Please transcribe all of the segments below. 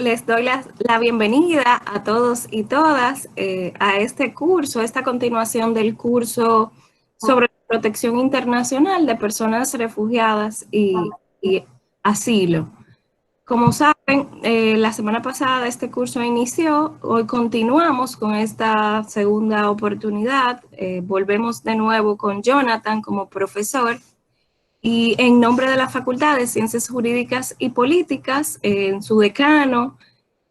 Les doy la bienvenida a todos y todas a este curso, esta continuación del curso sobre protección internacional de personas refugiadas y asilo. Como saben, la semana pasada este curso inició, hoy continuamos con esta segunda oportunidad, volvemos de nuevo con Jonathan como profesor. Y en nombre de la Facultad de Ciencias Jurídicas y Políticas, en su decano,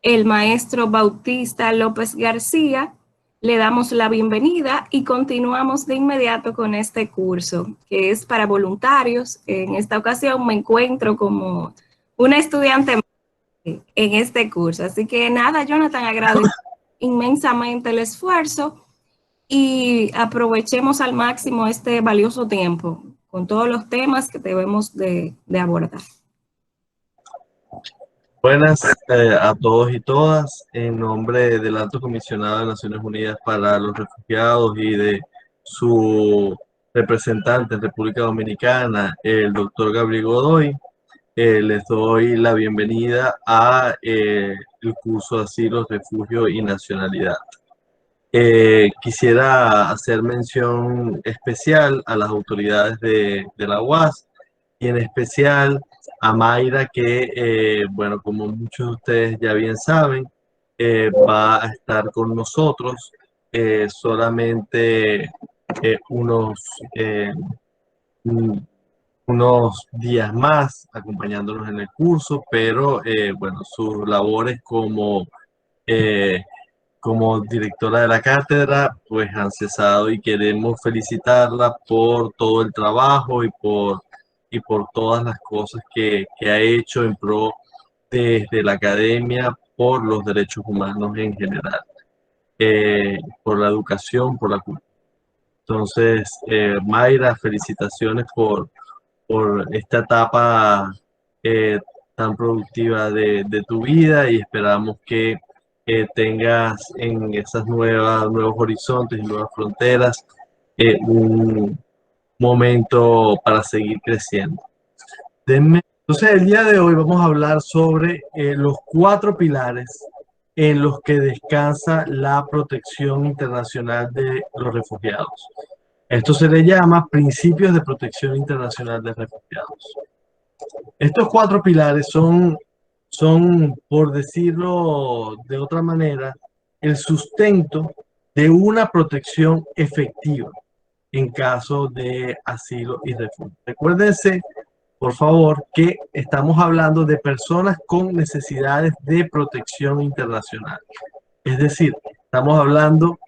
el maestro Bautista López García, le damos la bienvenida y continuamos de inmediato con este curso, que es para voluntarios. En esta ocasión me encuentro como una estudiante en este curso. Así que nada, Jonathan, agradezco inmensamente el esfuerzo y aprovechemos al máximo este valioso tiempo con todos los temas que debemos de abordar. Buenas a todos y todas. En nombre del Alto Comisionado de Naciones Unidas para los Refugiados y de su representante en República Dominicana, el doctor Gabriel Godoy, les doy la bienvenida a el curso de Asilo, Refugio y Nacionalidad. Quisiera hacer mención especial a las autoridades de la UAS y en especial a Mayra que, bueno, como muchos de ustedes ya bien saben, va a estar con nosotros solamente unos, unos días más acompañándonos en el curso, pero bueno, sus labores como directora de la cátedra, pues han cesado y queremos felicitarla por todo el trabajo y por todas las cosas que ha hecho en pro desde la academia por los derechos humanos en general, por la educación, por la cultura. Entonces, Mayra, felicitaciones por esta etapa eh, tan productiva de tu vida y esperamos que tengas en esas nuevos horizontes y nuevas fronteras un momento para seguir creciendo. Entonces, el día de hoy vamos a hablar sobre los 4 pilares en los que descansa la protección internacional de los refugiados. Esto se le llama principios de protección internacional de refugiados. Estos 4 pilares son, por decirlo de otra manera, el sustento de una protección efectiva en caso de asilo y refugio. Recuérdense, por favor, que estamos hablando de personas con necesidades de protección internacional. Es decir, estamos hablando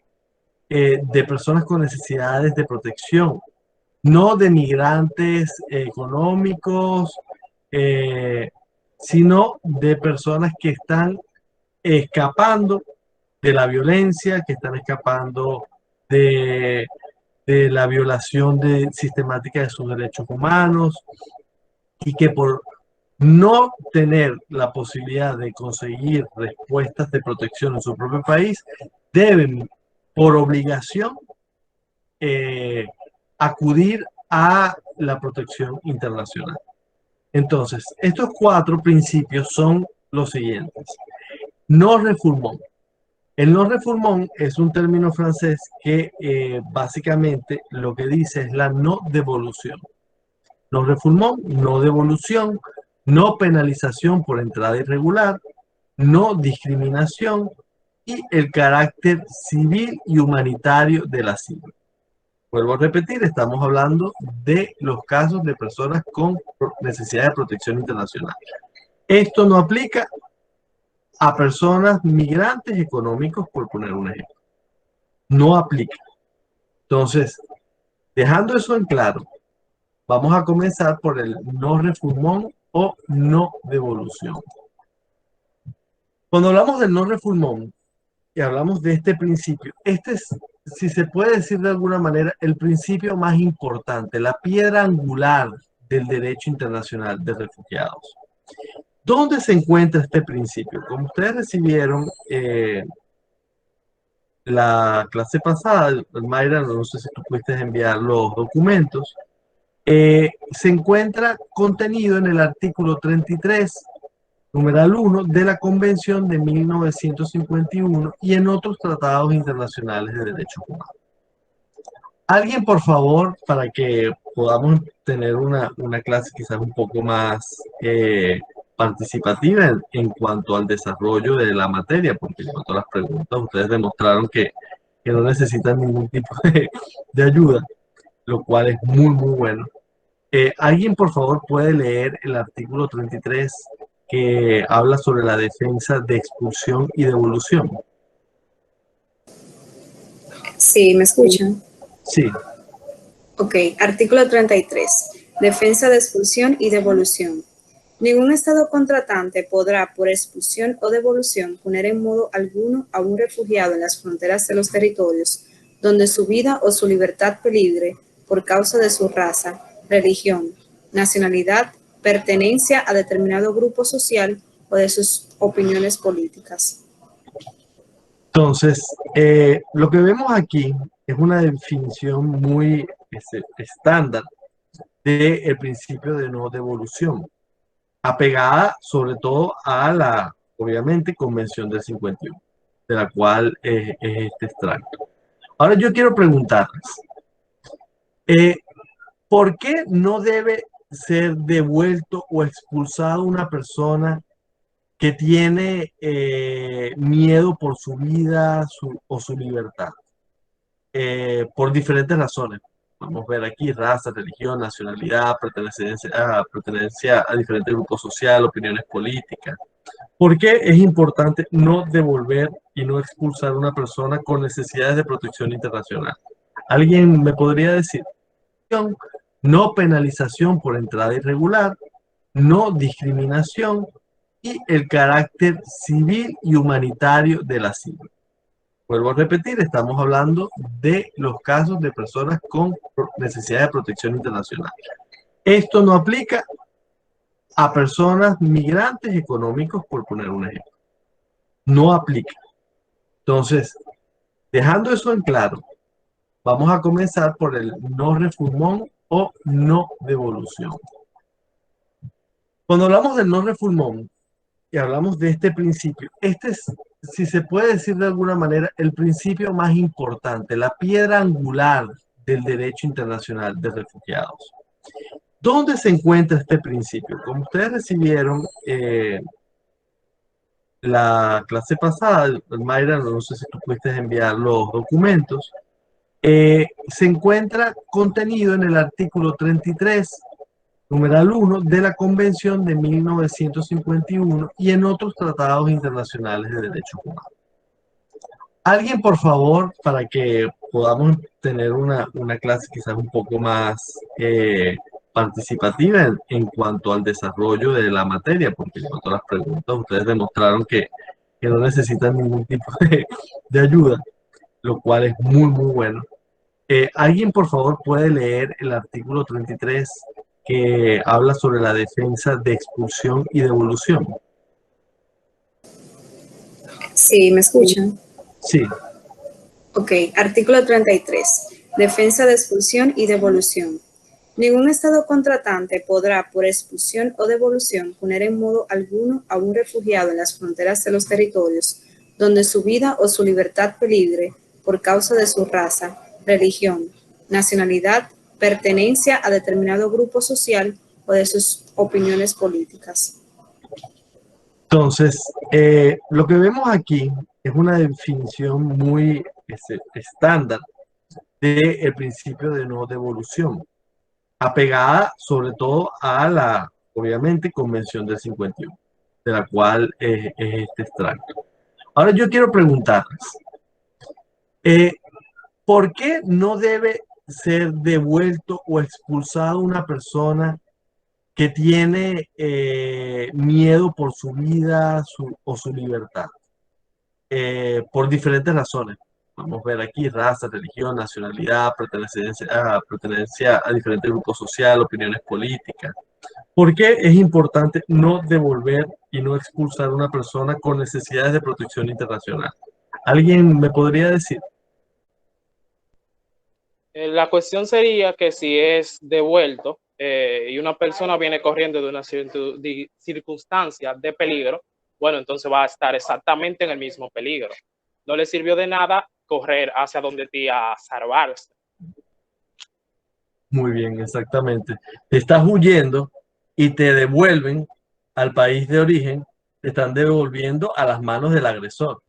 de personas con necesidades de protección, no de migrantes económicos, sino de personas que están escapando de la violencia, que están escapando de, de la violación sistemática de sus derechos humanos y que por no tener la posibilidad de conseguir respuestas de protección en su propio país, deben por obligación acudir a la protección internacional. Entonces, estos 4 principios son los siguientes. Non-refoulement. El non-refoulement es un término francés que básicamente lo que dice es la no devolución. Non-refoulement, no devolución, no penalización por entrada irregular, no discriminación y el carácter civil y humanitario del asilo. Vuelvo a repetir, estamos hablando de los casos de personas con necesidad de protección internacional. Esto no aplica a personas migrantes económicos, por poner un ejemplo. No aplica. Entonces, dejando eso en claro, vamos a comenzar por el non-refoulement o no devolución. Cuando hablamos del non-refoulement y hablamos de este principio, este es, si se puede decir de alguna manera, el principio más importante, la piedra angular del derecho internacional de refugiados. ¿Dónde se encuentra este principio? Como ustedes recibieron la clase pasada, Mayra, no sé si tú pudiste enviar los documentos, se encuentra contenido en el artículo 33 numeral 1 de la Convención de 1951 y en otros tratados internacionales de derechos humanos. Alguien, por favor, para que podamos tener una clase quizás un poco más participativa en cuanto al desarrollo de la materia, porque en cuanto a las preguntas, ustedes demostraron que no necesitan ningún tipo de ayuda, lo cual es muy bueno. ¿Alguien, por favor, puede leer el artículo 33 que habla sobre la defensa de expulsión y devolución? Sí, ¿me escuchan? Sí. Ok, artículo 33. Defensa de expulsión y devolución. Ningún Estado contratante podrá, por expulsión o devolución, poner en modo alguno a un refugiado en las fronteras de los territorios donde su vida o su libertad peligre por causa de su raza, religión, nacionalidad, pertenencia a determinado grupo social o de sus opiniones políticas. Entonces, lo que vemos aquí es una definición muy estándar del principio de no devolución, apegada sobre todo a la, obviamente, Convención del 51, de la cual es este extracto. Ahora yo quiero preguntarles, ¿por qué no debe ser devuelto o expulsado una persona que tiene miedo por su vida o su libertad? Por diferentes razones. Vamos a ver aquí raza, religión, nacionalidad, pertenencia a diferentes grupos sociales, opiniones políticas. ¿Por qué es importante no devolver y no expulsar a una persona con necesidades de protección internacional? ¿Alguien me podría decir? No penalización por entrada irregular, no discriminación y el carácter civil y humanitario del asilo. Vuelvo a repetir, estamos hablando de los casos de personas con necesidad de protección internacional. Esto no aplica a personas migrantes económicos, por poner un ejemplo. No aplica. Entonces, dejando eso en claro, vamos a comenzar por el no refoulement o no devolución. Cuando hablamos del no refoulement y hablamos de este principio, este es, si se puede decir de alguna manera, el principio más importante, la piedra angular del derecho internacional de refugiados. ¿Dónde se encuentra este principio? Como ustedes recibieron la clase pasada, Mayra, no sé si tú pudiste enviar los documentos, se encuentra contenido en el artículo 33, numeral 1 de la Convención de 1951 y en otros tratados internacionales de derechos humanos. Alguien, por favor, para que podamos tener una clase quizás un poco más participativa en cuanto al desarrollo de la materia, porque en cuanto a las preguntas, ustedes demostraron que no necesitan ningún tipo de ayuda, lo cual es muy bueno. ¿Alguien, por favor, puede leer el artículo 33 que habla sobre la defensa de expulsión y devolución? Sí, ¿me escuchan? Sí. Ok, artículo 33. Defensa de expulsión y devolución. Ningún Estado contratante podrá, por expulsión o devolución, poner en modo alguno a un refugiado en las fronteras de los territorios donde su vida o su libertad peligre por causa de su raza, religión, nacionalidad, pertenencia a determinado grupo social o de sus opiniones políticas. Entonces, lo que vemos aquí es una definición muy estándar del principio de no devolución, apegada sobre todo a la, obviamente, Convención del 51, de la cual es este extracto. Ahora yo quiero preguntarles, ¿por qué no debe ser devuelto o expulsado una persona que tiene miedo por su vida o su libertad? Por diferentes razones. Vamos a ver aquí raza, religión, nacionalidad, pertenencia a diferentes grupos sociales, opiniones políticas. ¿Por qué es importante no devolver y no expulsar a una persona con necesidades de protección internacional? ¿Alguien me podría decir? La cuestión sería que si es devuelto, y una persona viene corriendo de una circunstancia de peligro, bueno, entonces va a estar exactamente en el mismo peligro. No le sirvió de nada correr hacia donde te a salvarse. Muy bien, exactamente. Te estás huyendo y te devuelven al país de origen, te están devolviendo a las manos del agresor,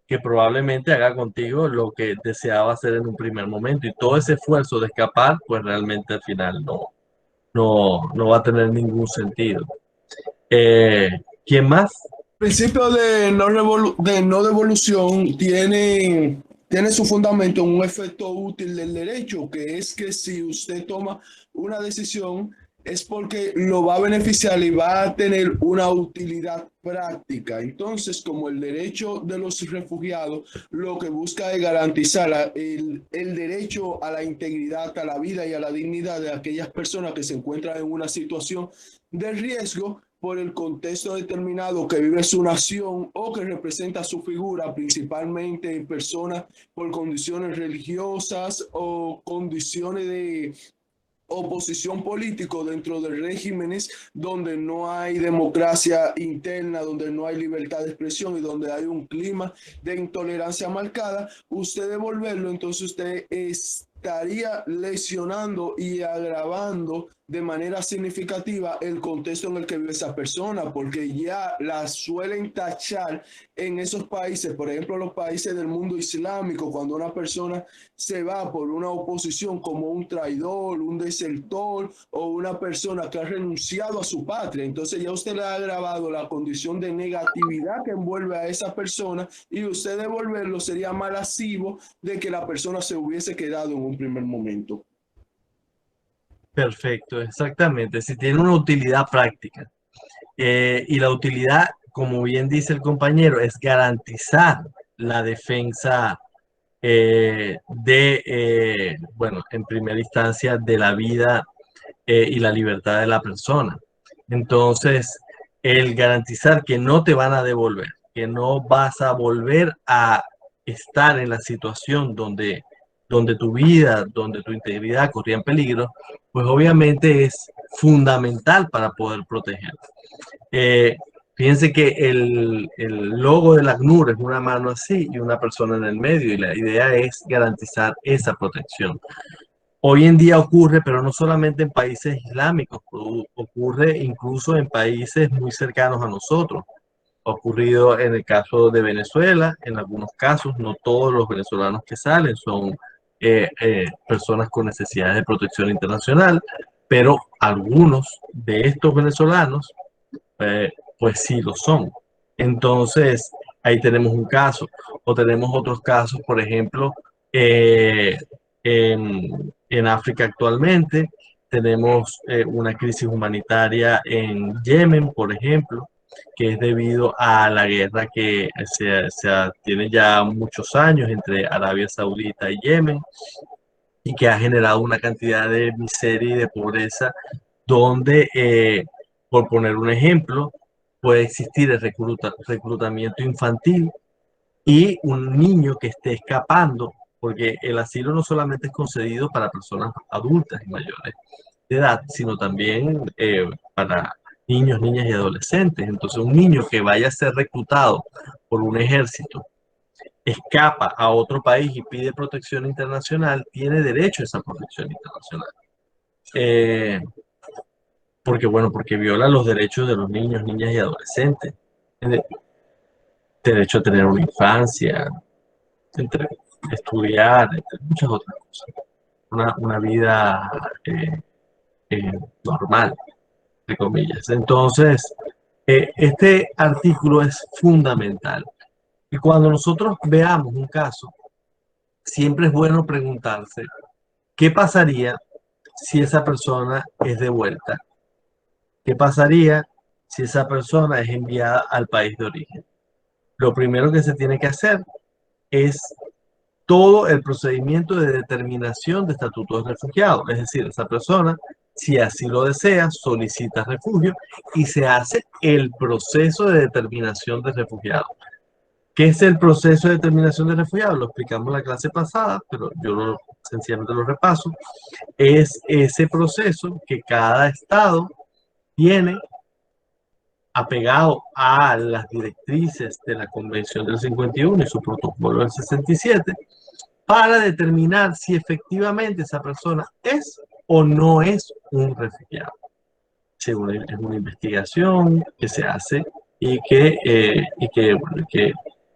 que probablemente haga contigo lo que deseaba hacer en un primer momento. Y todo ese esfuerzo de escapar, pues realmente al final no va a tener ningún sentido. ¿Quién más? El principio de no devolución tiene su fundamento en un efecto útil del derecho, que es que si usted toma una decisión es porque lo va a beneficiar y va a tener una utilidad práctica. Entonces, como el derecho de los refugiados lo que busca es garantizar el derecho a la integridad, a la vida y a la dignidad de aquellas personas que se encuentran en una situación de riesgo por el contexto determinado que vive su nación o que representa su figura, principalmente personas por condiciones religiosas o condiciones de oposición político dentro de regímenes donde no hay democracia interna, donde no hay libertad de expresión y donde hay un clima de intolerancia marcada, usted devolverlo, entonces usted estaría lesionando y agravando de manera significativa el contexto en el que vive esa persona, porque ya la suelen tachar en esos países, por ejemplo, los países del mundo islámico, cuando una persona se va por una oposición como un traidor, un desertor o una persona que ha renunciado a su patria. Entonces ya usted le ha agravado la condición de negatividad que envuelve a esa persona y usted devolverlo sería más lascivo de que la persona se hubiese quedado en un primer momento. Perfecto, exactamente. Si tiene una utilidad práctica. Y la utilidad, como bien dice el compañero, es garantizar la defensa bueno, en primera instancia, de la vida y la libertad de la persona. Entonces, el garantizar que no te van a devolver, que no vas a volver a estar en la situación donde tu vida, donde tu integridad corría en peligro, pues obviamente es fundamental para poder proteger. Fíjense que el logo del ACNUR es una mano así y una persona en el medio, y la idea es garantizar esa protección. Hoy en día ocurre, pero no solamente en países islámicos, ocurre incluso en países muy cercanos a nosotros. Ha ocurrido en el caso de Venezuela, en algunos casos, no todos los venezolanos que salen son personas con necesidades de protección internacional, pero algunos de estos venezolanos pues sí lo son. Entonces, ahí tenemos un caso. O tenemos otros casos, por ejemplo, en África actualmente. Tenemos una crisis humanitaria en Yemen, por ejemplo, que es debido a la guerra que tiene ya muchos años entre Arabia Saudita y Yemen, y que ha generado una cantidad de miseria y de pobreza donde, por poner un ejemplo, puede existir el reclutamiento infantil y un niño que esté escapando, porque el asilo no solamente es concedido para personas adultas y mayores de edad, sino también para niños, niñas y adolescentes. Entonces, un niño que vaya a ser reclutado por un ejército, escapa a otro país y pide protección internacional, tiene derecho a esa protección internacional. Porque viola los derechos de los niños, niñas y adolescentes. El derecho a tener una infancia, entre estudiar, entre muchas otras cosas. Una vida normal, entre comillas. Entonces, este artículo es fundamental. Y cuando nosotros veamos un caso, siempre es bueno preguntarse, ¿qué pasaría si esa persona es devuelta? ¿Qué pasaría si esa persona es enviada al país de origen? Lo primero que se tiene que hacer es todo el procedimiento de determinación de estatuto de refugiado. Es decir, esa persona, si así lo desea, solicita refugio y se hace el proceso de determinación de refugiado. ¿Qué es el proceso de determinación de refugiado? Lo explicamos en la clase pasada, pero yo lo sencillamente lo repaso, es ese proceso que cada estado tiene apegado a las directrices de la Convención del 51 y su protocolo del 67 para determinar si efectivamente esa persona es o no es un refugiado. Según es una investigación que se hace bueno, que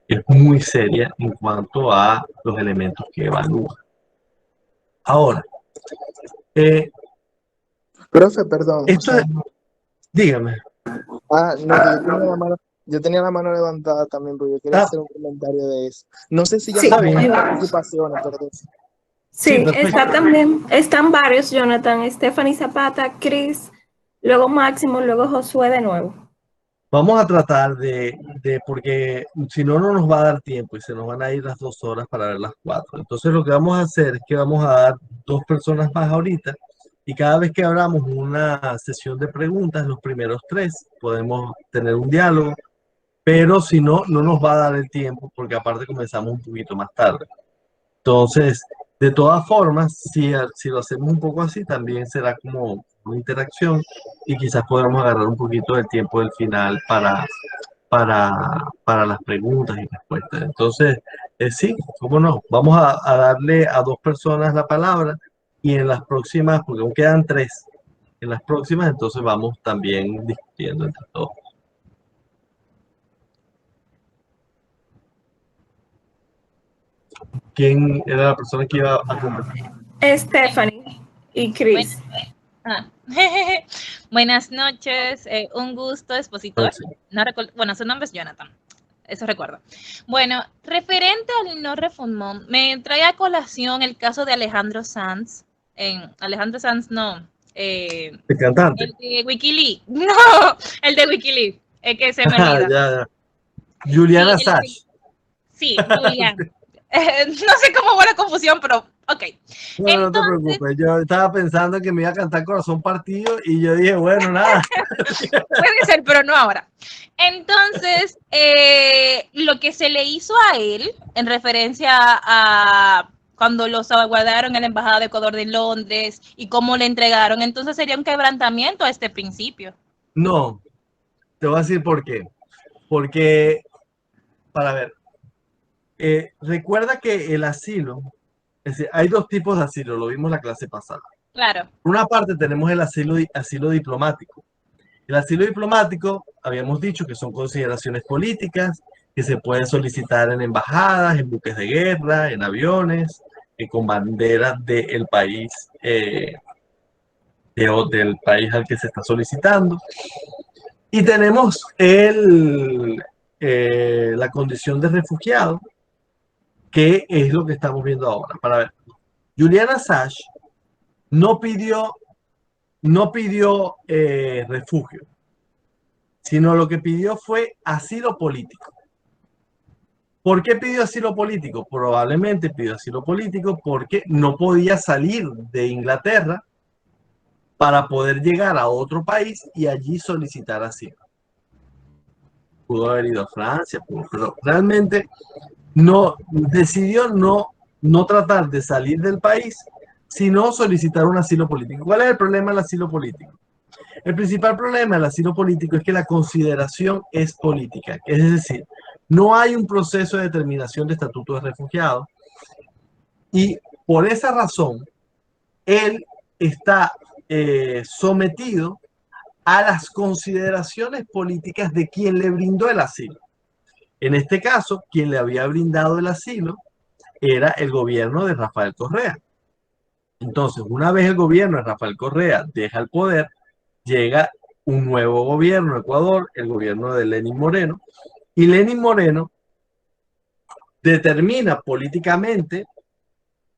es muy seria en cuanto a los elementos que evalúa. Ahora, Profe, perdón. esto dígame. No, yo tenía la mano levantada también, porque yo quería hacer un comentario de eso. No sé si ya Sí. hay participaciones, perdón. Sí, perfecto. está también, están varios, Jonathan, Stephanie Zapata, Chris, luego Máximo, luego Josué de nuevo. Vamos a tratar porque si no, no nos va a dar tiempo y se nos van a ir las 2 horas para ver las 4. Entonces lo que vamos a hacer es que vamos a dar 2 personas más ahorita y cada vez que abramos una sesión de preguntas, los primeros 3 podemos tener un diálogo, pero si no, no nos va a dar el tiempo porque aparte comenzamos un poquito más tarde. Entonces, de todas formas, si lo hacemos un poco así, también será como una interacción y quizás podamos agarrar un poquito del tiempo del final para las preguntas y respuestas. Entonces, sí, cómo no, vamos a darle a 2 personas la palabra y en las próximas, porque aún quedan 3, en las próximas entonces vamos también discutiendo entre todos. ¿Quién era la persona que iba a conversar? Stephanie y Chris. Buenas noches, un gusto, expositor. Sí. No bueno, su nombre es Jonathan, eso recuerdo. Bueno, referente al no refundó, me trae a colación el caso de Alejandro Sanz. Alejandro Sanz, no. ¿El cantante? El de Wikileaks. No, el de Wikileaks. Es que se me olvida. Ya. Julian Assange. Sí, Julián. No sé cómo fue la confusión, pero ok. No, entonces, no te preocupes, yo estaba pensando que me iba a cantar Corazón Partido y yo dije, bueno, nada. Puede ser, pero no ahora. Entonces, lo que se le hizo a él, en referencia a cuando los aguardaron en la Embajada de Ecuador de Londres y cómo le entregaron, entonces sería un quebrantamiento a este principio. No, te voy a decir por qué. Porque, para ver, recuerda que el asilo, es decir, hay 2 tipos de asilo, lo vimos la clase pasada. Claro. Por una parte tenemos el asilo diplomático. El asilo diplomático, habíamos dicho que son consideraciones políticas que se pueden solicitar en embajadas, en buques de guerra, en aviones, con banderas del país, del país al que se está solicitando. Y tenemos la condición de refugiado, que es lo que estamos viendo ahora. Para ver, Julian Assange no pidió refugio, sino lo que pidió fue asilo político. ¿Por qué pidió asilo político? Probablemente pidió asilo político porque no podía salir de Inglaterra para poder llegar a otro país y allí solicitar asilo. Pudo haber ido a Francia, pero realmente decidió no tratar de salir del país, sino solicitar un asilo político. ¿Cuál es el problema del asilo político? El principal problema del asilo político es que la consideración es política, es decir, no hay un proceso de determinación de estatuto de refugiado y por esa razón él está sometido a las consideraciones políticas de quien le brindó el asilo. En este caso, quien le había brindado el asilo era el gobierno de Rafael Correa. Entonces, una vez el gobierno de Rafael Correa deja el poder, llega un nuevo gobierno de Ecuador, el gobierno de Lenín Moreno, y Lenín Moreno determina políticamente,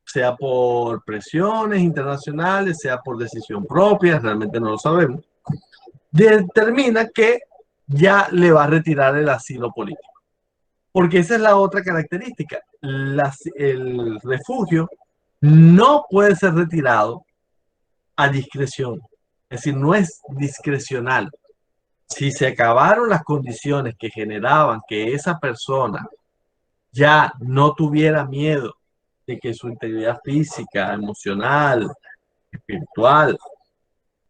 sea por presiones internacionales, sea por decisión propia, realmente no lo sabemos, determina que ya le va a retirar el asilo político. Porque esa es la otra característica. El refugio no puede ser retirado a discreción. Es decir, no es discrecional. Si se acabaron las condiciones que generaban que esa persona ya no tuviera miedo de que su integridad física, emocional, espiritual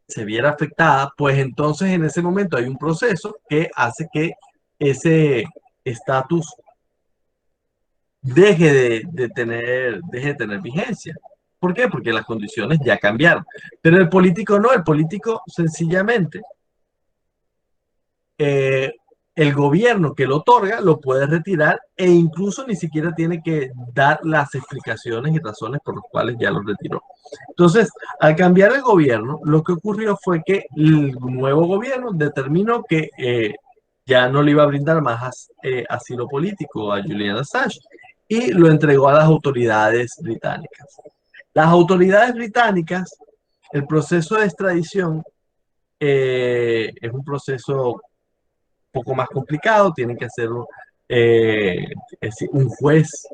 se viera afectada, pues entonces en ese momento hay un proceso que hace que ese estatus deje de tener vigencia. ¿Por qué? Porque las condiciones ya cambiaron. Pero el político no, el político sencillamente, el gobierno que lo otorga lo puede retirar e incluso ni siquiera tiene que dar las explicaciones y razones por las cuales ya lo retiró. Entonces, al cambiar el gobierno, lo que ocurrió fue que el nuevo gobierno determinó que ya no le iba a brindar más asilo político a Julian Assange y lo entregó a las autoridades británicas. Las autoridades británicas, el proceso de extradición es un proceso poco más complicado, tienen que hacer un juez,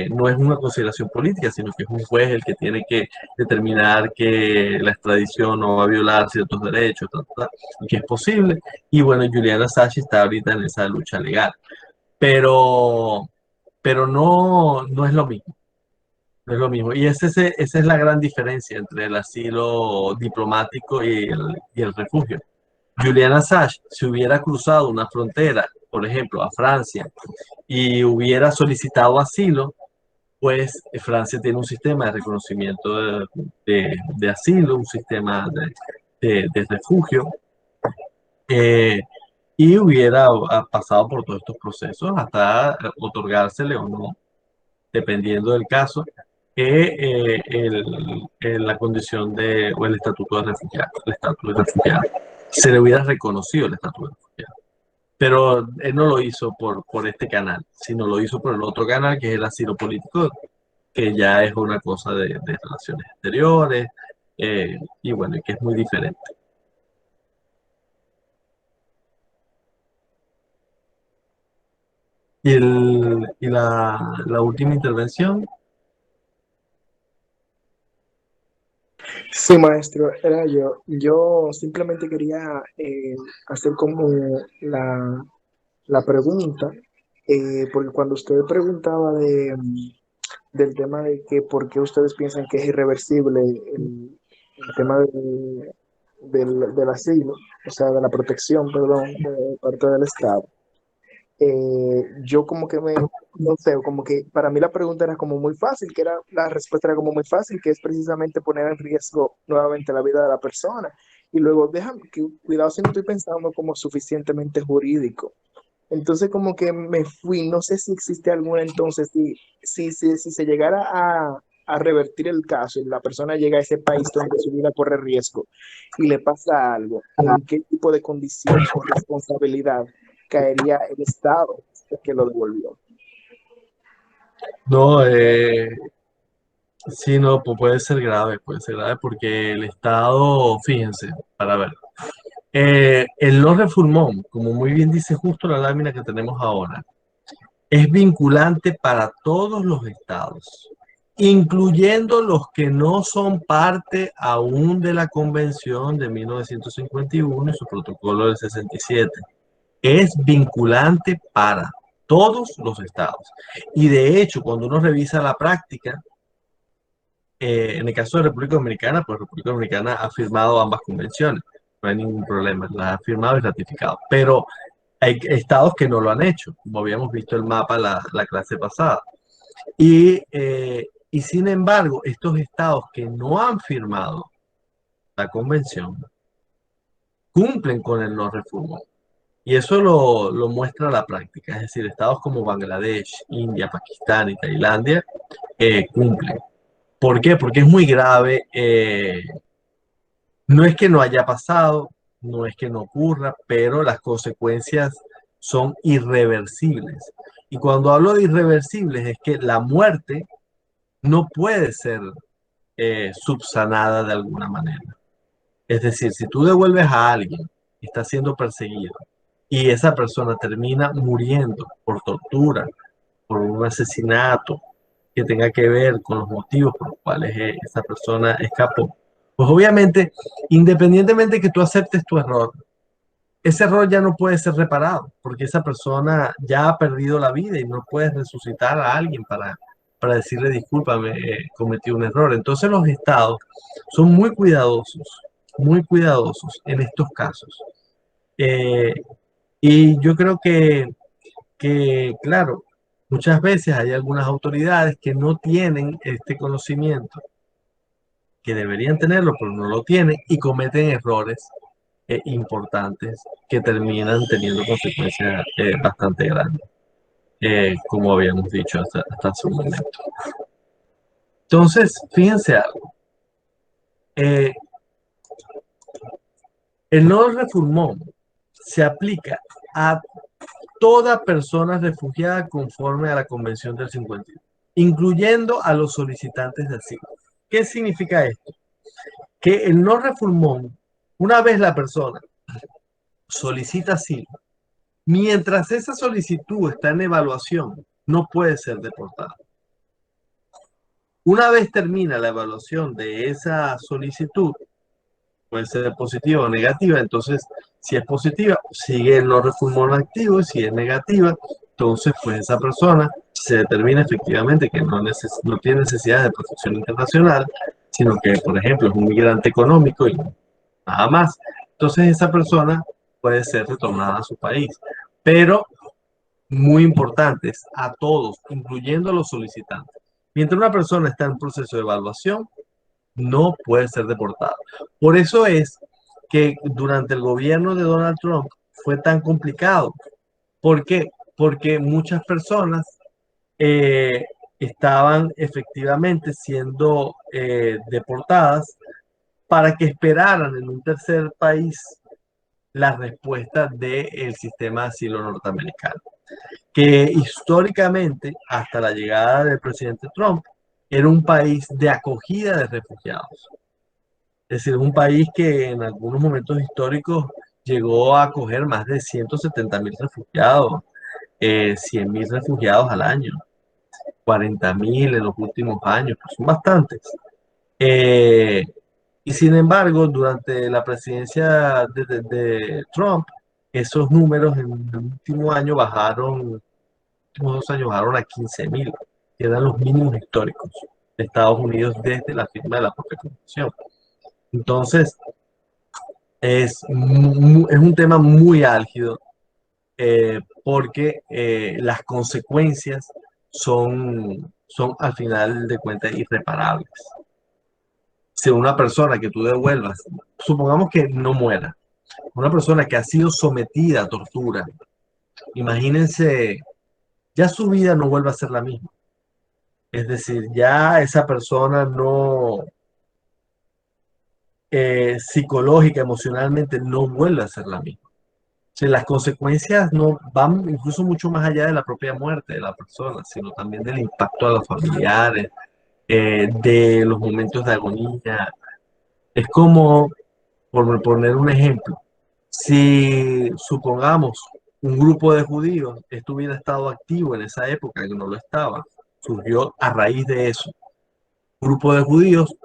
no es una consideración política, sino que es un juez el que tiene que determinar que la extradición no va a violar ciertos derechos, y que es posible. Y bueno, Julian Assange está ahorita en esa lucha legal, pero no es lo mismo. No es lo mismo. Y esa es la gran diferencia entre el asilo diplomático y el refugio. Julian Assange, si hubiera cruzado una frontera, por ejemplo, a Francia, y hubiera solicitado asilo, pues Francia tiene un sistema de reconocimiento de asilo, un sistema de refugio, y hubiera pasado por todos estos procesos hasta otorgársele o no, dependiendo del caso, la condición o el estatuto de refugiado, el estatus de refugiado. Se le hubiera reconocido el estatus de refugiado. Pero él no lo hizo por este canal, sino lo hizo por el otro canal, que es el asilo político, que ya es una cosa de relaciones exteriores, y bueno, que es muy diferente. Y la última intervención. Sí, maestro, era yo. Yo simplemente quería hacer como la pregunta, porque cuando usted preguntaba del tema de que por qué ustedes piensan que es irreversible el tema del asilo, o sea, de la protección, perdón, de parte del Estado. Yo como que no sé, como que para mí la pregunta era como muy fácil, la respuesta era como muy fácil, que es precisamente poner en riesgo nuevamente la vida de la persona. Y luego, cuidado si no estoy pensando como suficientemente jurídico. Entonces como que me fui, no sé si existe alguna entonces, si se llegara a revertir el caso y la persona llega a ese país donde su vida corre riesgo y le pasa algo, ¿en qué tipo de condición o responsabilidad caería el Estado que lo devolvió? No, sí, no, puede ser grave porque el Estado, fíjense, para ver, el no refoulement, como muy bien dice justo la lámina que tenemos ahora, es vinculante para todos los estados, incluyendo los que no son parte aún de la Convención de 1951 y su protocolo del 67. Es vinculante para todos los estados. Y de hecho, cuando uno revisa la práctica, en el caso de República Dominicana, pues República Dominicana ha firmado ambas convenciones, no hay ningún problema, las ha firmado y ratificado, pero hay estados que no lo han hecho, como habíamos visto el mapa la clase pasada. Y sin embargo, estos estados que no han firmado la convención cumplen con el no refoulement. Y eso lo muestra la práctica, es decir, estados como Bangladesh, India, Pakistán y Tailandia cumplen. ¿Por qué? Porque es muy grave. No es que no haya pasado, no es que no ocurra, pero las consecuencias son irreversibles. Y cuando hablo de irreversibles es que la muerte no puede ser subsanada de alguna manera. Es decir, si tú devuelves a alguien que está siendo perseguido y esa persona termina muriendo por tortura, por un asesinato que tenga que ver con los motivos por los cuales esa persona escapó, pues obviamente, independientemente de que tú aceptes tu error, ese error ya no puede ser reparado, porque esa persona ya ha perdido la vida y no puedes resucitar a alguien para decirle discúlpame, cometí un error. Entonces los estados son muy cuidadosos en estos casos. Y yo creo claro, muchas veces hay algunas autoridades que no tienen este conocimiento, que deberían tenerlo, pero no lo tienen y cometen errores importantes que terminan teniendo consecuencias bastante grandes, como habíamos dicho hasta hace un momento. Entonces, fíjense algo. El no refoulement se aplica a toda persona refugiada conforme a la Convención del 52, incluyendo a los solicitantes de asilo. ¿Qué significa esto? Que el no refoulement, una vez la persona solicita asilo, mientras esa solicitud está en evaluación, no puede ser deportada. Una vez termina la evaluación de esa solicitud, puede ser positiva o negativa, entonces si es positiva, sigue el no refoulement activo, y si es negativa, entonces pues esa persona se determina efectivamente que no tiene necesidad de protección internacional, sino que, por ejemplo, es un migrante económico y nada más. Entonces esa persona puede ser retornada a su país. Pero, muy importantes, a todos, incluyendo a los solicitantes. Mientras una persona está en proceso de evaluación, no puede ser deportada. Por eso es que durante el gobierno de Donald Trump fue tan complicado. ¿Por qué? Porque muchas personas estaban efectivamente siendo deportadas para que esperaran en un tercer país la respuesta del sistema de asilo norteamericano, que históricamente, hasta la llegada del presidente Trump, era un país de acogida de refugiados. Es decir, un país que en algunos momentos históricos llegó a acoger más de 170.000 refugiados, 100.000 refugiados al año, 40.000 en los últimos años, pues son bastantes. Y sin embargo, durante la presidencia de Trump, esos números en el último año bajaron, los últimos 2 años bajaron a 15.000, que eran los mínimos históricos de Estados Unidos desde la firma de la propia Constitución. Entonces, es un tema muy álgido porque las consecuencias son al final de cuentas irreparables. Si una persona que tú devuelvas, supongamos que no muera, una persona que ha sido sometida a tortura, imagínense, ya su vida no vuelve a ser la misma. Es decir, ya esa persona no, psicológica, emocionalmente, no vuelve a ser la misma. O sea, las consecuencias no van incluso mucho más allá de la propia muerte de la persona, sino también del impacto a los familiares, de los momentos de agonía. Es como, por poner un ejemplo, si supongamos un grupo de judíos hubiera estado activo en esa época, que no lo estaba, surgió a raíz de eso. Un grupo de judíos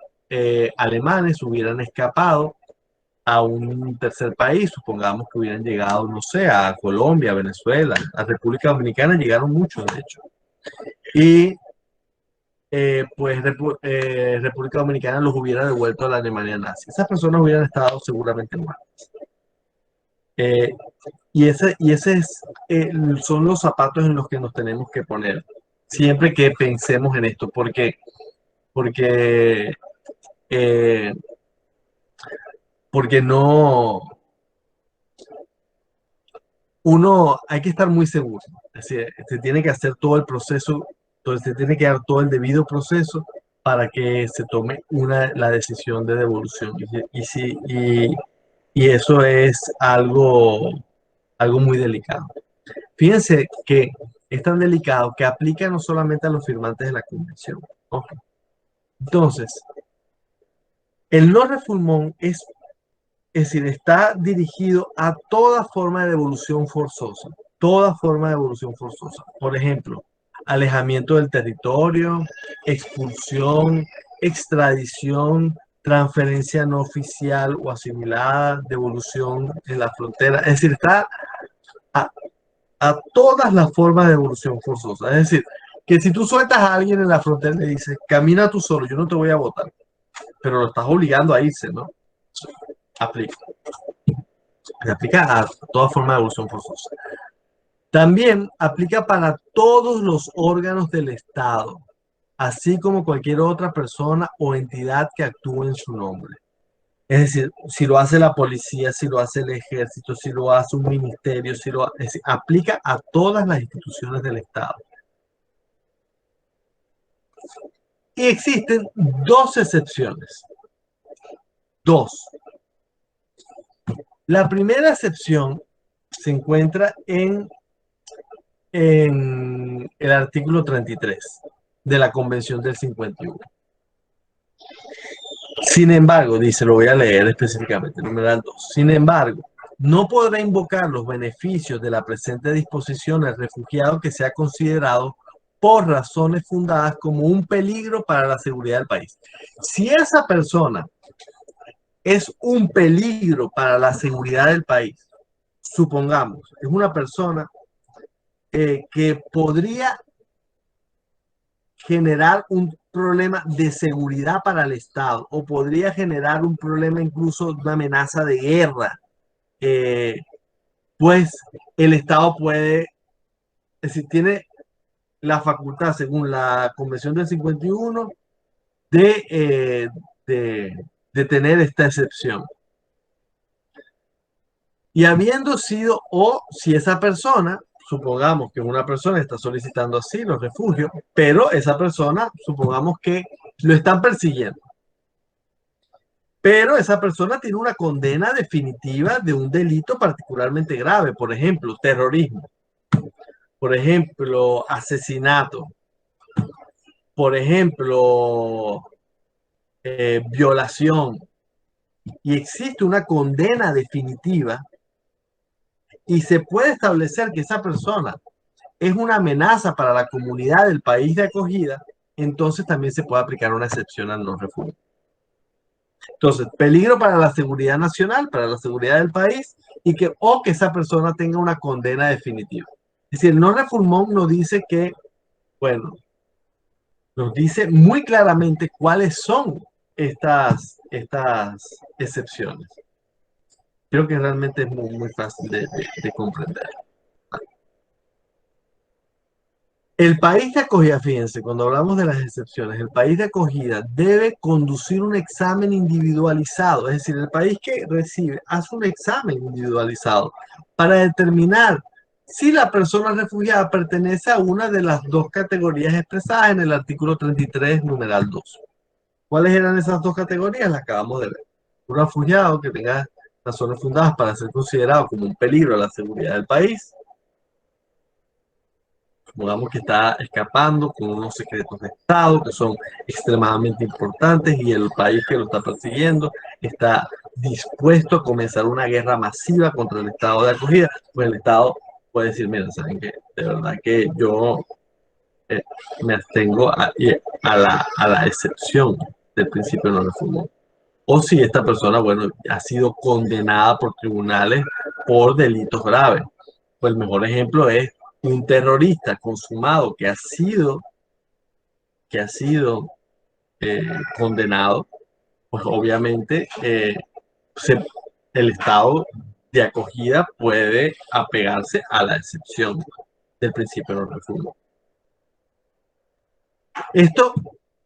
alemanes hubieran escapado a un tercer país, supongamos que hubieran llegado, no sé, a Colombia, a Venezuela, a República Dominicana, llegaron muchos, de hecho. Y pues República Dominicana los hubiera devuelto a la Alemania nazi. Esas personas hubieran estado seguramente muertas. Y ese son los zapatos en los que nos tenemos que poner siempre que pensemos en esto, porque no, hay que estar muy seguro. Es decir, se tiene que hacer todo el proceso, se tiene que dar todo el debido proceso para que se tome la decisión de devolución. Y eso es algo muy delicado. Fíjense que es tan delicado que aplica no solamente a los firmantes de la convención. Okay. Entonces, el no refoulement es decir, está dirigido a toda forma de devolución forzosa. Toda forma de devolución forzosa. Por ejemplo, alejamiento del territorio, expulsión, extradición, transferencia no oficial o asimilada, devolución en la frontera. Es decir, está a todas las formas de devolución forzosa. Es decir, que si tú sueltas a alguien en la frontera y le dices, camina tú solo, yo no te voy a votar, pero lo estás obligando a irse, ¿no? Aplica. Se aplica a toda forma de devolución forzosa. También aplica para todos los órganos del Estado, así como cualquier otra persona o entidad que actúe en su nombre. Es decir, si lo hace la policía, si lo hace el ejército, si lo hace un ministerio, es decir, aplica a todas las instituciones del Estado. Y existen dos excepciones. Dos. La primera excepción se encuentra en el artículo 33 de la Convención del 51. Sin embargo, dice, lo voy a leer específicamente, numeral 2. Sin embargo, no podrá invocar los beneficios de la presente disposición al refugiado que sea considerado por razones fundadas como un peligro para la seguridad del país. Si esa persona es un peligro para la seguridad del país, supongamos, es una persona que podría generar un problema de seguridad para el Estado o podría generar un problema incluso de una amenaza de guerra, pues el Estado puede, es decir, tiene la facultad, según la Convención del 51, de tener esta excepción. Y habiendo sido, o si esa persona, supongamos que una persona está solicitando asilo, refugio, pero esa persona, supongamos que lo están persiguiendo. Pero esa persona tiene una condena definitiva de un delito particularmente grave, por ejemplo, terrorismo, por ejemplo, asesinato, por ejemplo, violación, y existe una condena definitiva y se puede establecer que esa persona es una amenaza para la comunidad del país de acogida, entonces también se puede aplicar una excepción al no refugio. Entonces, peligro para la seguridad nacional, para la seguridad del país, o que esa persona tenga una condena definitiva. Es decir, el no refoulement nos dice que, bueno, nos dice muy claramente cuáles son estas excepciones. Creo que realmente es muy fácil de comprender. El país de acogida, fíjense, cuando hablamos de las excepciones, el país de acogida debe conducir un examen individualizado, es decir, el país que recibe hace un examen individualizado para determinar si la persona refugiada pertenece a una de las dos categorías expresadas en el artículo 33, numeral 2. ¿Cuáles eran esas dos categorías? Las acabamos de ver. Un refugiado que tenga razones fundadas para ser considerado como un peligro a la seguridad del país. Supongamos que está escapando con unos secretos de Estado que son extremadamente importantes y el país que lo está persiguiendo está dispuesto a comenzar una guerra masiva contra el Estado de acogida, pues el Estado puede decir, mira, ¿saben qué? De verdad que yo me abstengo a la excepción del principio de no refoulement. O si esta persona, bueno, ha sido condenada por tribunales por delitos graves. Pues el mejor ejemplo es un terrorista consumado que ha sido condenado, pues obviamente el Estado de acogida puede apegarse a la excepción del principio de no refoulement.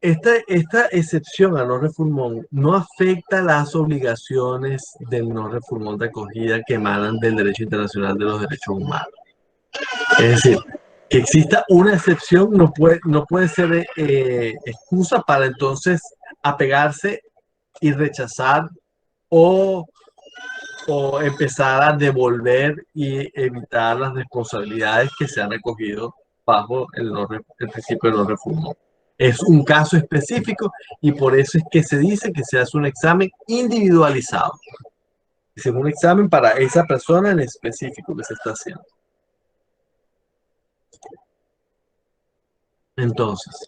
Esta excepción a no refoulement no afecta las obligaciones del no refoulement de acogida que emanan del derecho internacional de los derechos humanos. Es decir, que exista una excepción no puede ser excusa para entonces apegarse y rechazar o empezar a devolver y evitar las responsabilidades que se han recogido bajo el principio de no refoulement. Es un caso específico y por eso es que se dice que se hace un examen individualizado. Es un examen para esa persona en específico que se está haciendo. Entonces,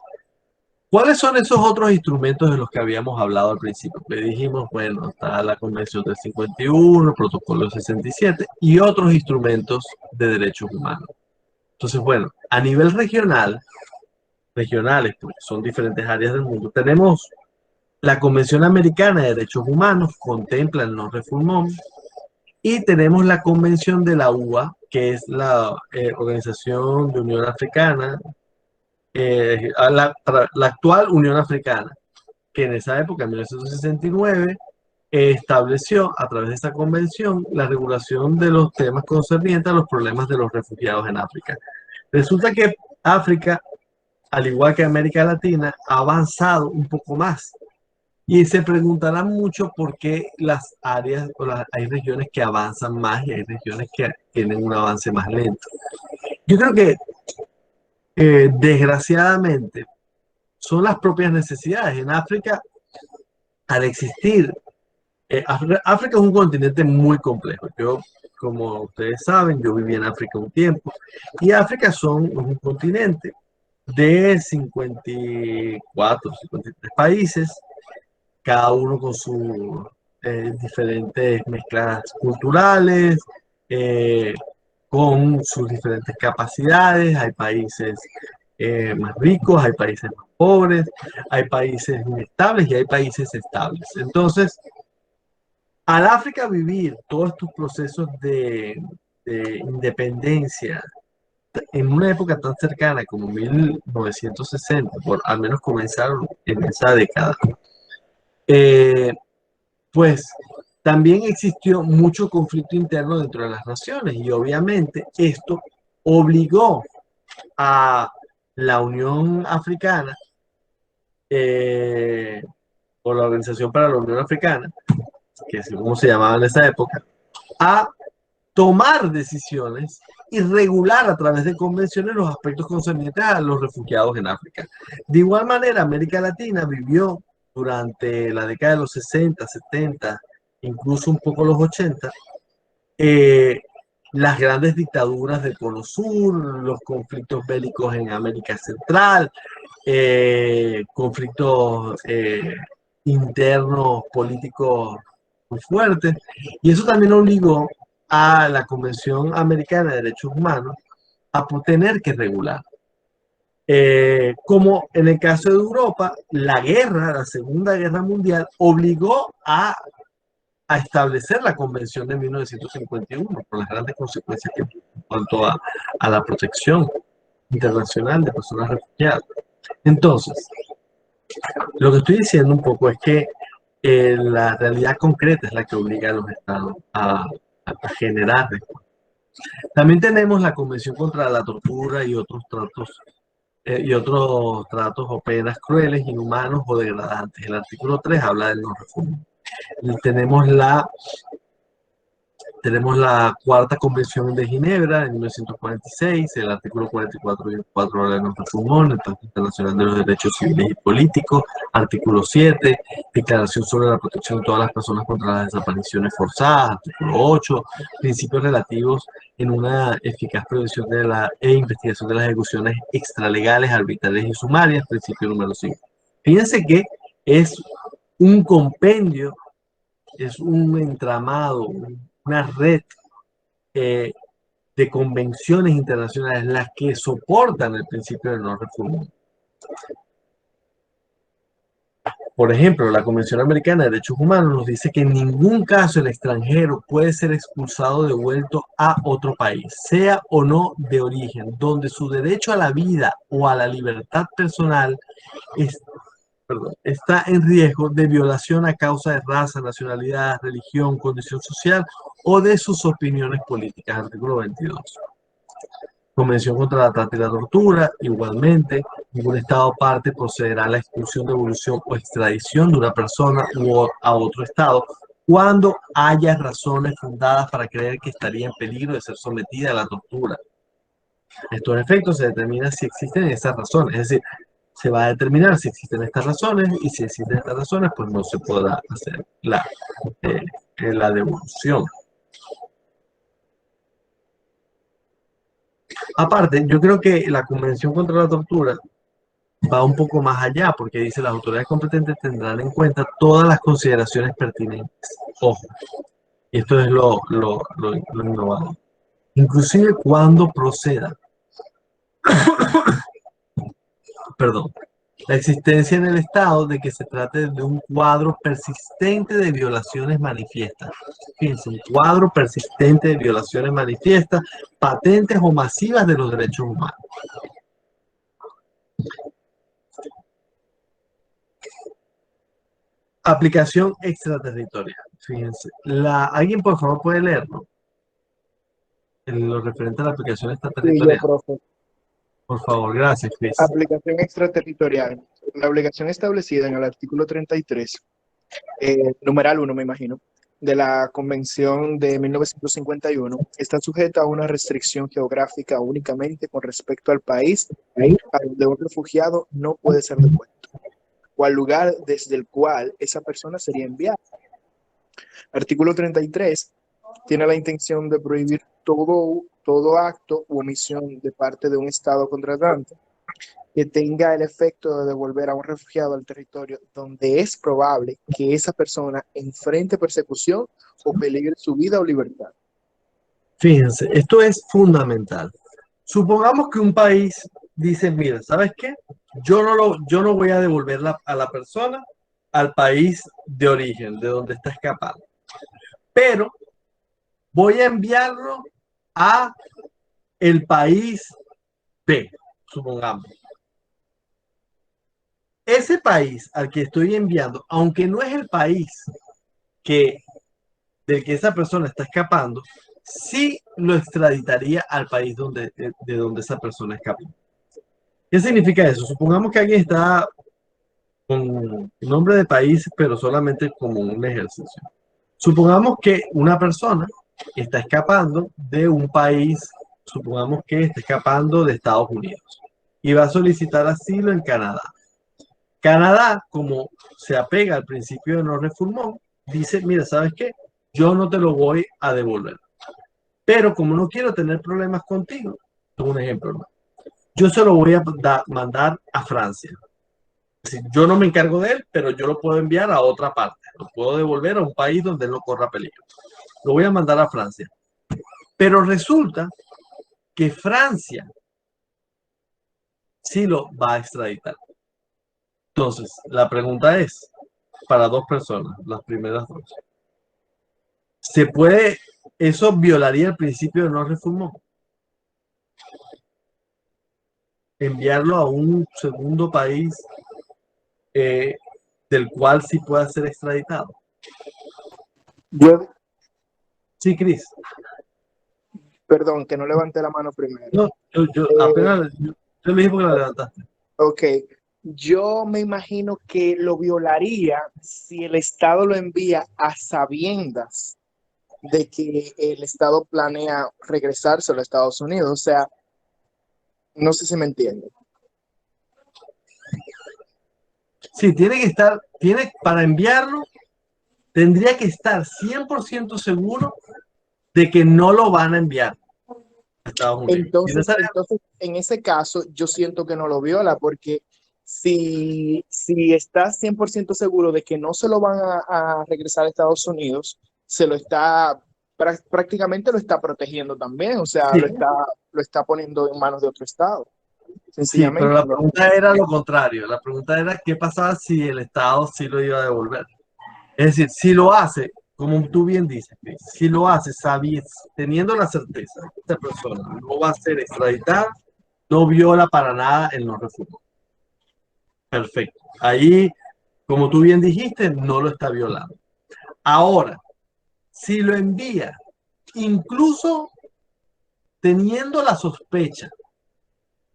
¿cuáles son esos otros instrumentos de los que habíamos hablado al principio? Le dijimos, bueno, está la Convención del 51, el Protocolo del 67 y otros instrumentos de derechos humanos. Entonces, bueno, a nivel regional, regionales, porque son diferentes áreas del mundo. Tenemos la Convención Americana de Derechos Humanos, contempla el no refoulement, y tenemos la Convención de la UA, que es la Organización de Unión Africana, la actual Unión Africana, que en esa época, en 1969, estableció a través de esta convención la regulación de los temas concernientes a los problemas de los refugiados en África. Resulta que África, al igual que América Latina, ha avanzado un poco más. Y se preguntarán mucho por qué las áreas, hay regiones que avanzan más y hay regiones que tienen un avance más lento. Yo creo que, desgraciadamente, son las propias necesidades. En África, al existir, África es un continente muy complejo. Yo, como ustedes saben, yo viví en África un tiempo, y África es un continente de 54, 53 países, cada uno con sus diferentes mezclas culturales, con sus diferentes capacidades. Hay países más ricos, hay países más pobres, hay países inestables y hay países estables. Entonces, al África vivir todos estos procesos de independencia en una época tan cercana como 1960, al menos comenzaron en esa década, pues también existió mucho conflicto interno dentro de las naciones, y obviamente esto obligó a la Unión Africana, o la Organización para la Unión Africana, que es como se llamaba en esa época, a tomar decisiones y regular a través de convenciones los aspectos concernientes a los refugiados en África. De igual manera, América Latina vivió durante la década de los 60, 70, incluso un poco los 80, las grandes dictaduras del Cono Sur, los conflictos bélicos en América Central, conflictos internos políticos muy fuertes, y eso también obligó a la Convención Americana de Derechos Humanos a tener que regular. Como en el caso de Europa, la Segunda Guerra Mundial, obligó a establecer la Convención de 1951, por las grandes consecuencias que en cuanto a la protección internacional de personas refugiadas. Entonces, lo que estoy diciendo un poco es que la realidad concreta es la que obliga a los estados a generar respuestas. También tenemos la Convención contra la Tortura y otros tratos o penas crueles, inhumanos o degradantes. El artículo 3 habla del no refoulement. Tenemos la Cuarta Convención de Ginebra de 1946, el artículo 44 y 4 habla del no refoulement, el Pacto Internacional de los Derechos Civiles y Políticos, artículo 7, Declaración sobre la protección de todas las personas contra las desapariciones forzadas, artículo 8, principios relativos en una eficaz prevención e investigación de las ejecuciones extralegales, arbitrarias y sumarias, principio número 5. Fíjense que es un compendio, es un entramado, una red de convenciones internacionales las que soportan el principio del no refoulement. Por ejemplo, la Convención Americana de Derechos Humanos nos dice que en ningún caso el extranjero puede ser expulsado o devuelto a otro país, sea o no de origen, donde su derecho a la vida o a la libertad personal está en riesgo de violación a causa de raza, nacionalidad, religión, condición social o de sus opiniones políticas. Artículo 22. Convención contra la trata y la tortura. Igualmente, ningún Estado parte procederá a la expulsión, devolución o extradición de una persona a otro Estado cuando haya razones fundadas para creer que estaría en peligro de ser sometida a la tortura. Estos efectos se determinan si existen esas razones, es decir, se va a determinar si existen estas razones, y si existen estas razones, pues no se podrá hacer la devolución. Aparte, yo creo que la Convención contra la Tortura va un poco más allá, porque dice las autoridades competentes tendrán en cuenta todas las consideraciones pertinentes. Ojo, y esto es lo innovador. Inclusive cuando proceda perdón, la existencia en el Estado de que se trate de un cuadro persistente de violaciones manifiestas. Fíjense, un cuadro persistente de violaciones manifiestas, patentes o masivas de los derechos humanos. Aplicación extraterritorial. Fíjense, ¿alguien por favor puede leerlo? Lo referente a la aplicación Sí, extraterritorial. yo, profe. Por favor, gracias, Chris. Aplicación extraterritorial. La obligación establecida en el artículo 33, numeral 1, me imagino, de la Convención de 1951, está sujeta a una restricción geográfica únicamente con respecto al país a donde un refugiado no puede ser devuelto, o al lugar desde el cual esa persona sería enviada. Artículo 33 tiene la intención de prohibir todo acto u omisión de parte de un Estado contratante que tenga el efecto de devolver a un refugiado al territorio donde es probable que esa persona enfrente persecución o peligre su vida o libertad. Fíjense, esto es fundamental. Supongamos que un país dice, mira, ¿sabes qué? Yo no voy a devolver a la persona al país de origen, de donde está escapando. Pero voy a enviarlo a el país B, supongamos. Ese país al que estoy enviando, aunque no es el país del que esa persona está escapando, sí lo extraditaría al país de donde esa persona escapó. ¿Qué significa eso? Supongamos que alguien está con nombre de país, pero solamente como un ejercicio. Supongamos que una persona está escapando de un país, supongamos que está escapando de Estados Unidos y va a solicitar asilo en Canadá. Canadá, como se apega al principio de no refoulement, dice, mira, ¿sabes qué? Yo no te lo voy a devolver. Pero como no quiero tener problemas contigo, un ejemplo, ¿no? Yo se lo voy a mandar a Francia. Es decir, yo no me encargo de él, pero yo lo puedo enviar a otra parte. Lo puedo devolver a un país donde él no corra peligro. Lo voy a mandar a Francia. Pero resulta que Francia sí lo va a extraditar. Entonces, la pregunta es, para dos personas, las primeras dos. ¿Se puede, eso violaría el principio de no refoulement? Enviarlo a un segundo país del cual sí pueda ser extraditado. Sí, Chris. Perdón, que no levanté la mano primero. No, yo apenas yo le dije porque la levantaste. Ok, yo me imagino que lo violaría si el Estado lo envía a sabiendas de que el Estado planea regresarse a los Estados Unidos. O sea, no sé si me entienden. Sí, para enviarlo, tendría que estar 100% seguro de que no lo van a enviar a Estados Unidos. Entonces, en ese caso, yo siento que no lo viola, porque si estás 100% seguro de que no se lo van a regresar a Estados Unidos, prácticamente lo está protegiendo también, o sea, sí. lo está poniendo en manos de otro Estado. Sí, pero la pregunta era lo contrario. La pregunta era qué pasaba si el Estado sí lo iba a devolver. Es decir, si lo hace, como tú bien dices, si lo hace teniendo la certeza de que esta persona no va a ser extraditada, no viola para nada el no refoulement. Perfecto. Ahí, como tú bien dijiste, no lo está violando. Ahora, si lo envía, incluso teniendo la sospecha,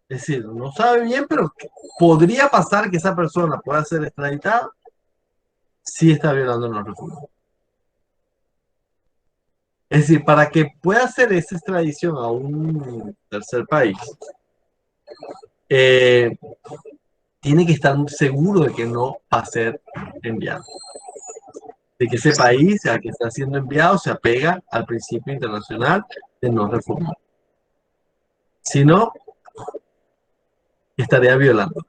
es decir, no sabe bien, pero podría pasar que esa persona pueda ser extraditada, sí está violando el no refoulement. Es decir, para que pueda hacer esa extradición a un tercer país, tiene que estar seguro de que no va a ser enviado. De que ese país al que está siendo enviado se apega al principio internacional de no refoulement. Si no, estaría violando.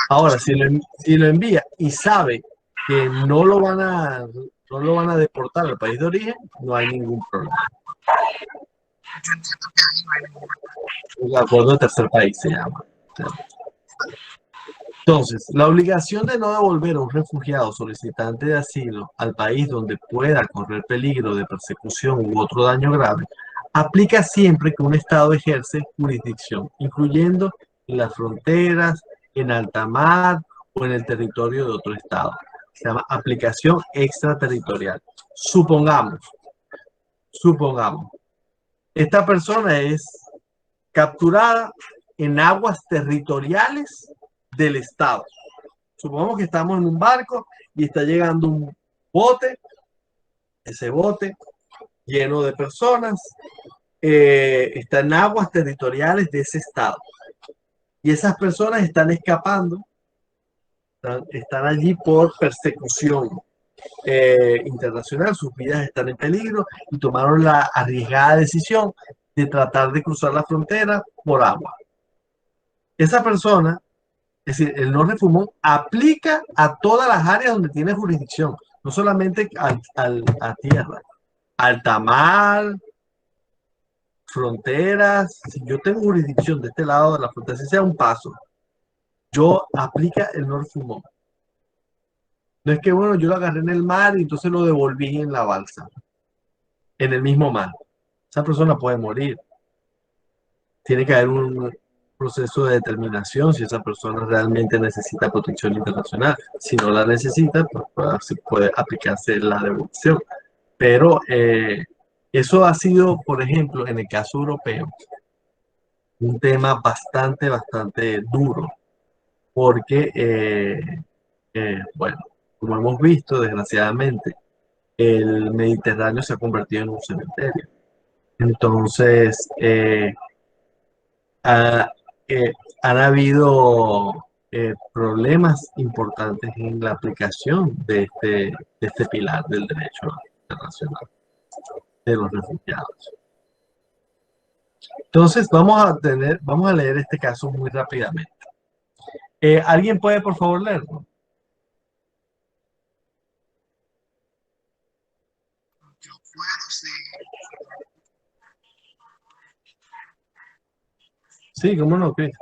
Ahora, si lo envía y sabe que no lo van a deportar al país de origen, no hay ningún problema. El acuerdo de tercer país se llama. Entonces, la obligación de no devolver a un refugiado solicitante de asilo al país donde pueda correr peligro de persecución u otro daño grave aplica siempre que un Estado ejerce jurisdicción, incluyendo en las fronteras, en alta mar o en el territorio de otro Estado. Se llama aplicación extraterritorial. Supongamos, esta persona es capturada en aguas territoriales del Estado. Supongamos que estamos en un barco y está llegando un bote, ese bote lleno de personas, está en aguas territoriales de ese Estado. Y esas personas están escapando, están allí por persecución internacional, sus vidas están en peligro y tomaron la arriesgada decisión de tratar de cruzar la frontera por agua. Esa persona, es decir, el no refoulement aplica a todas las áreas donde tiene jurisdicción, no solamente a tierra, alta mar, fronteras. Si yo tengo jurisdicción de este lado de la frontera, si sea un paso, yo aplica el no refoulement. No es que, bueno, yo lo agarré en el mar y entonces lo devolví en la balsa, en el mismo mar. Esa persona puede morir. Tiene que haber un proceso de determinación si esa persona realmente necesita protección internacional. Si no la necesita, pues puede aplicarse la devolución. Pero eso ha sido, por ejemplo, en el caso europeo, un tema bastante duro, porque, bueno, como hemos visto, desgraciadamente, el Mediterráneo se ha convertido en un cementerio. Entonces, han habido problemas importantes en la aplicación de este pilar del derecho internacional de los refugiados. Entonces, vamos a leer este caso muy rápidamente. ¿Alguien puede, por favor, leerlo? Yo puedo, sí. Sí, cómo no, Chris.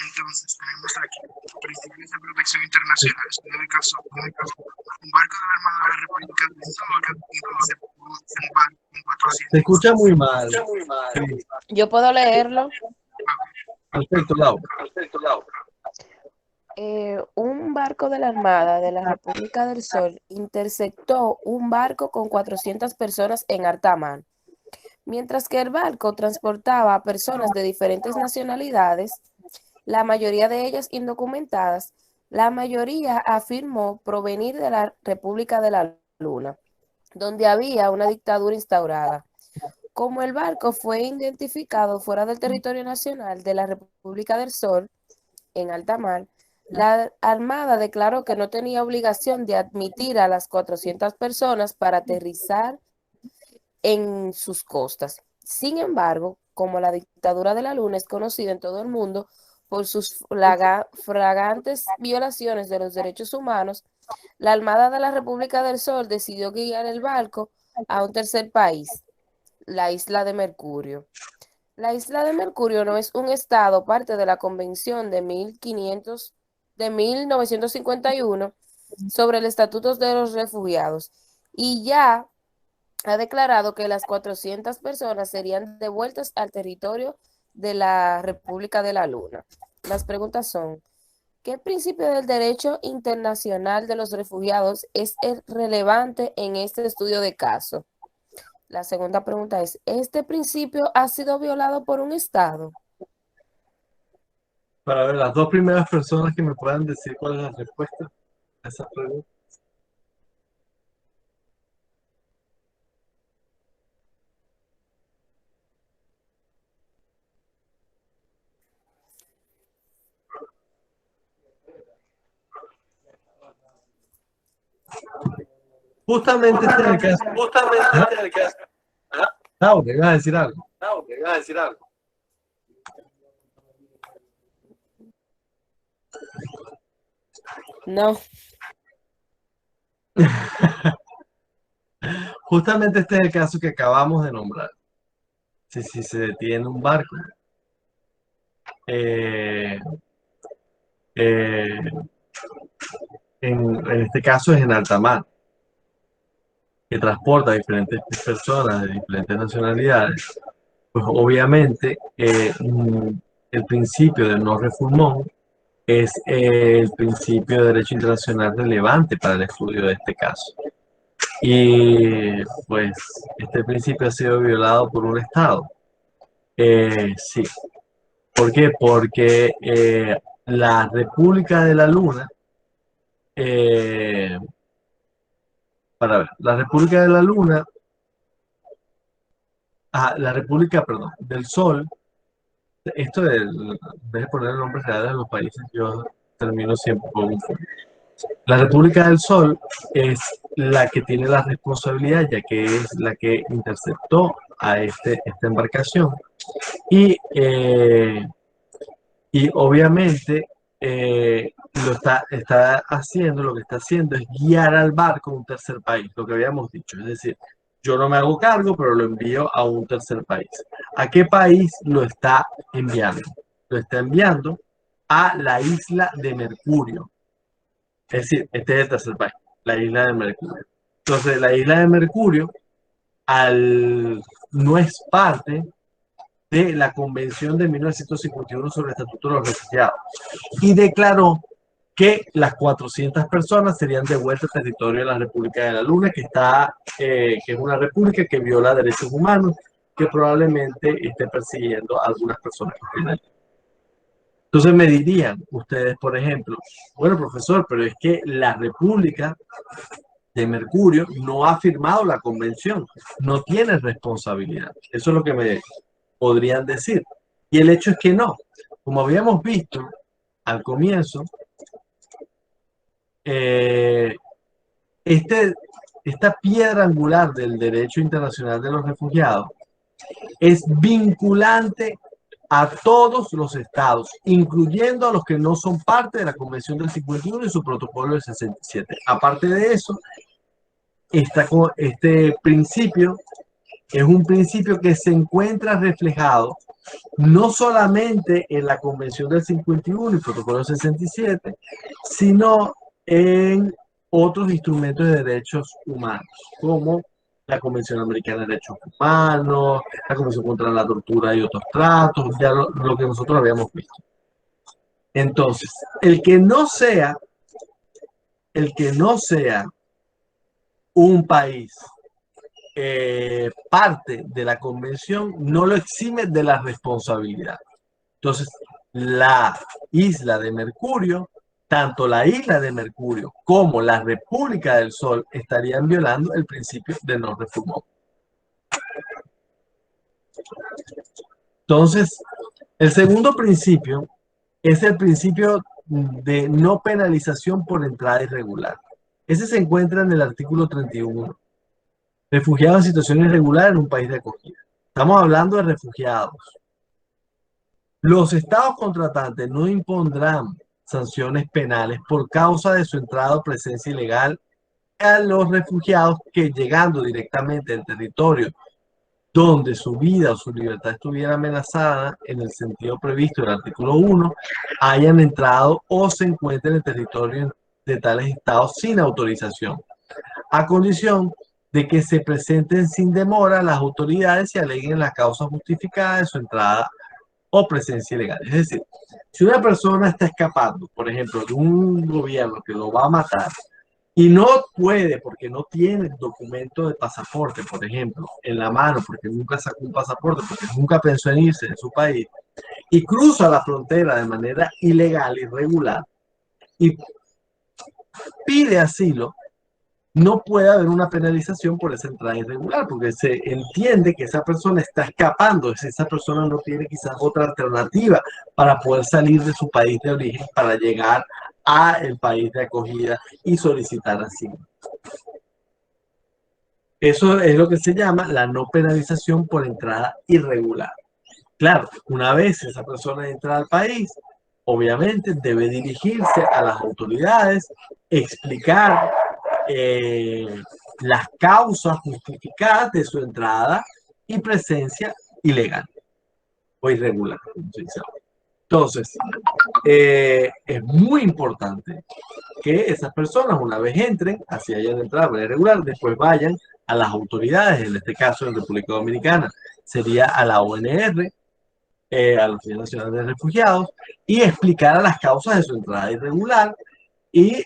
Entonces, tenemos aquí principios de protección internacional. En el caso, un barco de la Armada de la República del Sur interceptó un barco con 400. Se escucha muy mal. Sí. Yo puedo leerlo. Perfecto, Laura. Un barco de la Armada de la República del Sol interceptó un barco con 400 personas en alta mar. Mientras que el barco transportaba a personas de diferentes nacionalidades, la mayoría de ellas indocumentadas, la mayoría afirmó provenir de la República de la Luna, donde había una dictadura instaurada. Como el barco fue identificado fuera del territorio nacional de la República del Sol, en alta mar, la Armada declaró que no tenía obligación de admitir a las 400 personas para aterrizar en sus costas. Sin embargo, como la dictadura de la Luna es conocida en todo el mundo por sus flagrantes violaciones de los derechos humanos, la Armada de la República del Sol decidió guiar el barco a un tercer país, la isla de Mercurio. La isla de Mercurio no es un estado parte de la Convención de 1951 sobre el Estatuto de los Refugiados y ya ha declarado que las 400 personas serían devueltas al territorio de la República de la Luna. Las preguntas son: ¿qué principio del derecho internacional de los refugiados es relevante en este estudio de caso? La segunda pregunta es: ¿este principio ha sido violado por un Estado? Para ver, las dos primeras personas que me puedan decir cuál es la respuesta a esa pregunta. Justamente este es el caso. No, ¿me ibas a decir algo? No. Justamente este es el caso que acabamos de nombrar. si se detiene un barco, eh, eh, en este caso es en alta mar, que transporta a diferentes personas de diferentes nacionalidades, pues obviamente el principio del no refoulement es el principio de derecho internacional relevante para el estudio de este caso. Y pues este principio ha sido violado por un Estado. Sí. ¿Por qué? Porque la República de la Luna, para ver, la República de la Luna, la República, perdón, del Sol, esto de, en vez de poner nombres reales de los países, yo termino siempre con un... La República del Sol es la que tiene la responsabilidad, ya que es la que interceptó a esta embarcación. Y obviamente lo que está haciendo es guiar al barco a un tercer país, lo que habíamos dicho. Es decir, yo no me hago cargo, pero lo envío a un tercer país. ¿A qué país lo está enviando? Lo está enviando a la isla de Mercurio. Es decir, este es el tercer país, la isla de Mercurio. Entonces, la isla de Mercurio no es parte de la Convención de 1951 sobre el Estatuto de los Refugiados y declaró que las 400 personas serían devueltas al territorio de la República de la Luna, que es una república que viola derechos humanos, que probablemente esté persiguiendo a algunas personas que estén allí. Entonces me dirían ustedes, por ejemplo, bueno, profesor, pero es que la República de Mercurio no ha firmado la convención, no tiene responsabilidad. Eso es lo que me podrían decir. Y el hecho es que no. Como habíamos visto al comienzo, esta piedra angular del derecho internacional de los refugiados es vinculante a todos los estados, incluyendo a los que no son parte de la Convención del 51 y su protocolo del 67. Aparte de eso, este principio es un principio que se encuentra reflejado no solamente en la Convención del 51 y el protocolo del 67, sino en otros instrumentos de derechos humanos, como la Convención Americana de Derechos Humanos, la Convención contra la Tortura y otros tratos, ya lo que nosotros habíamos visto. Entonces, el que no sea un país parte de la convención no lo exime de la responsabilidad. Entonces, la isla de Mercurio, tanto la isla de Mercurio como la República del Sol estarían violando el principio de no refoulement. Entonces, el segundo principio es el principio de no penalización por entrada irregular. Ese se encuentra en el artículo 31. Refugiados en situación irregular en un país de acogida. Estamos hablando de refugiados. Los estados contratantes no impondrán sanciones penales por causa de su entrada o presencia ilegal a los refugiados que, llegando directamente al territorio donde su vida o su libertad estuviera amenazada en el sentido previsto en el artículo 1, hayan entrado o se encuentren en el territorio de tales estados sin autorización, a condición de que se presenten sin demora las autoridades y aleguen la causa justificada de su entrada o presencia ilegal. Es decir, si una persona está escapando, por ejemplo, de un gobierno que lo va a matar y no puede porque no tiene documento de pasaporte, por ejemplo, en la mano, porque nunca sacó un pasaporte, porque nunca pensó en irse de su país, y cruza la frontera de manera ilegal, irregular, y pide asilo, no puede haber una penalización por esa entrada irregular, porque se entiende que esa persona está escapando, esa persona no tiene quizás otra alternativa para poder salir de su país de origen para llegar al país de acogida y solicitar asilo. Eso es lo que se llama la no penalización por entrada irregular. Claro, una vez esa persona entra al país, obviamente debe dirigirse a las autoridades, explicar las causas justificadas de su entrada y presencia ilegal o irregular, como se dice ahora. Entonces, es muy importante que esas personas, una vez entren, así hayan entrado de manera irregular, después vayan a las autoridades, en este caso en República Dominicana, sería a la ONR, a la Oficina Nacional de Refugiados, y explicar las causas de su entrada irregular y,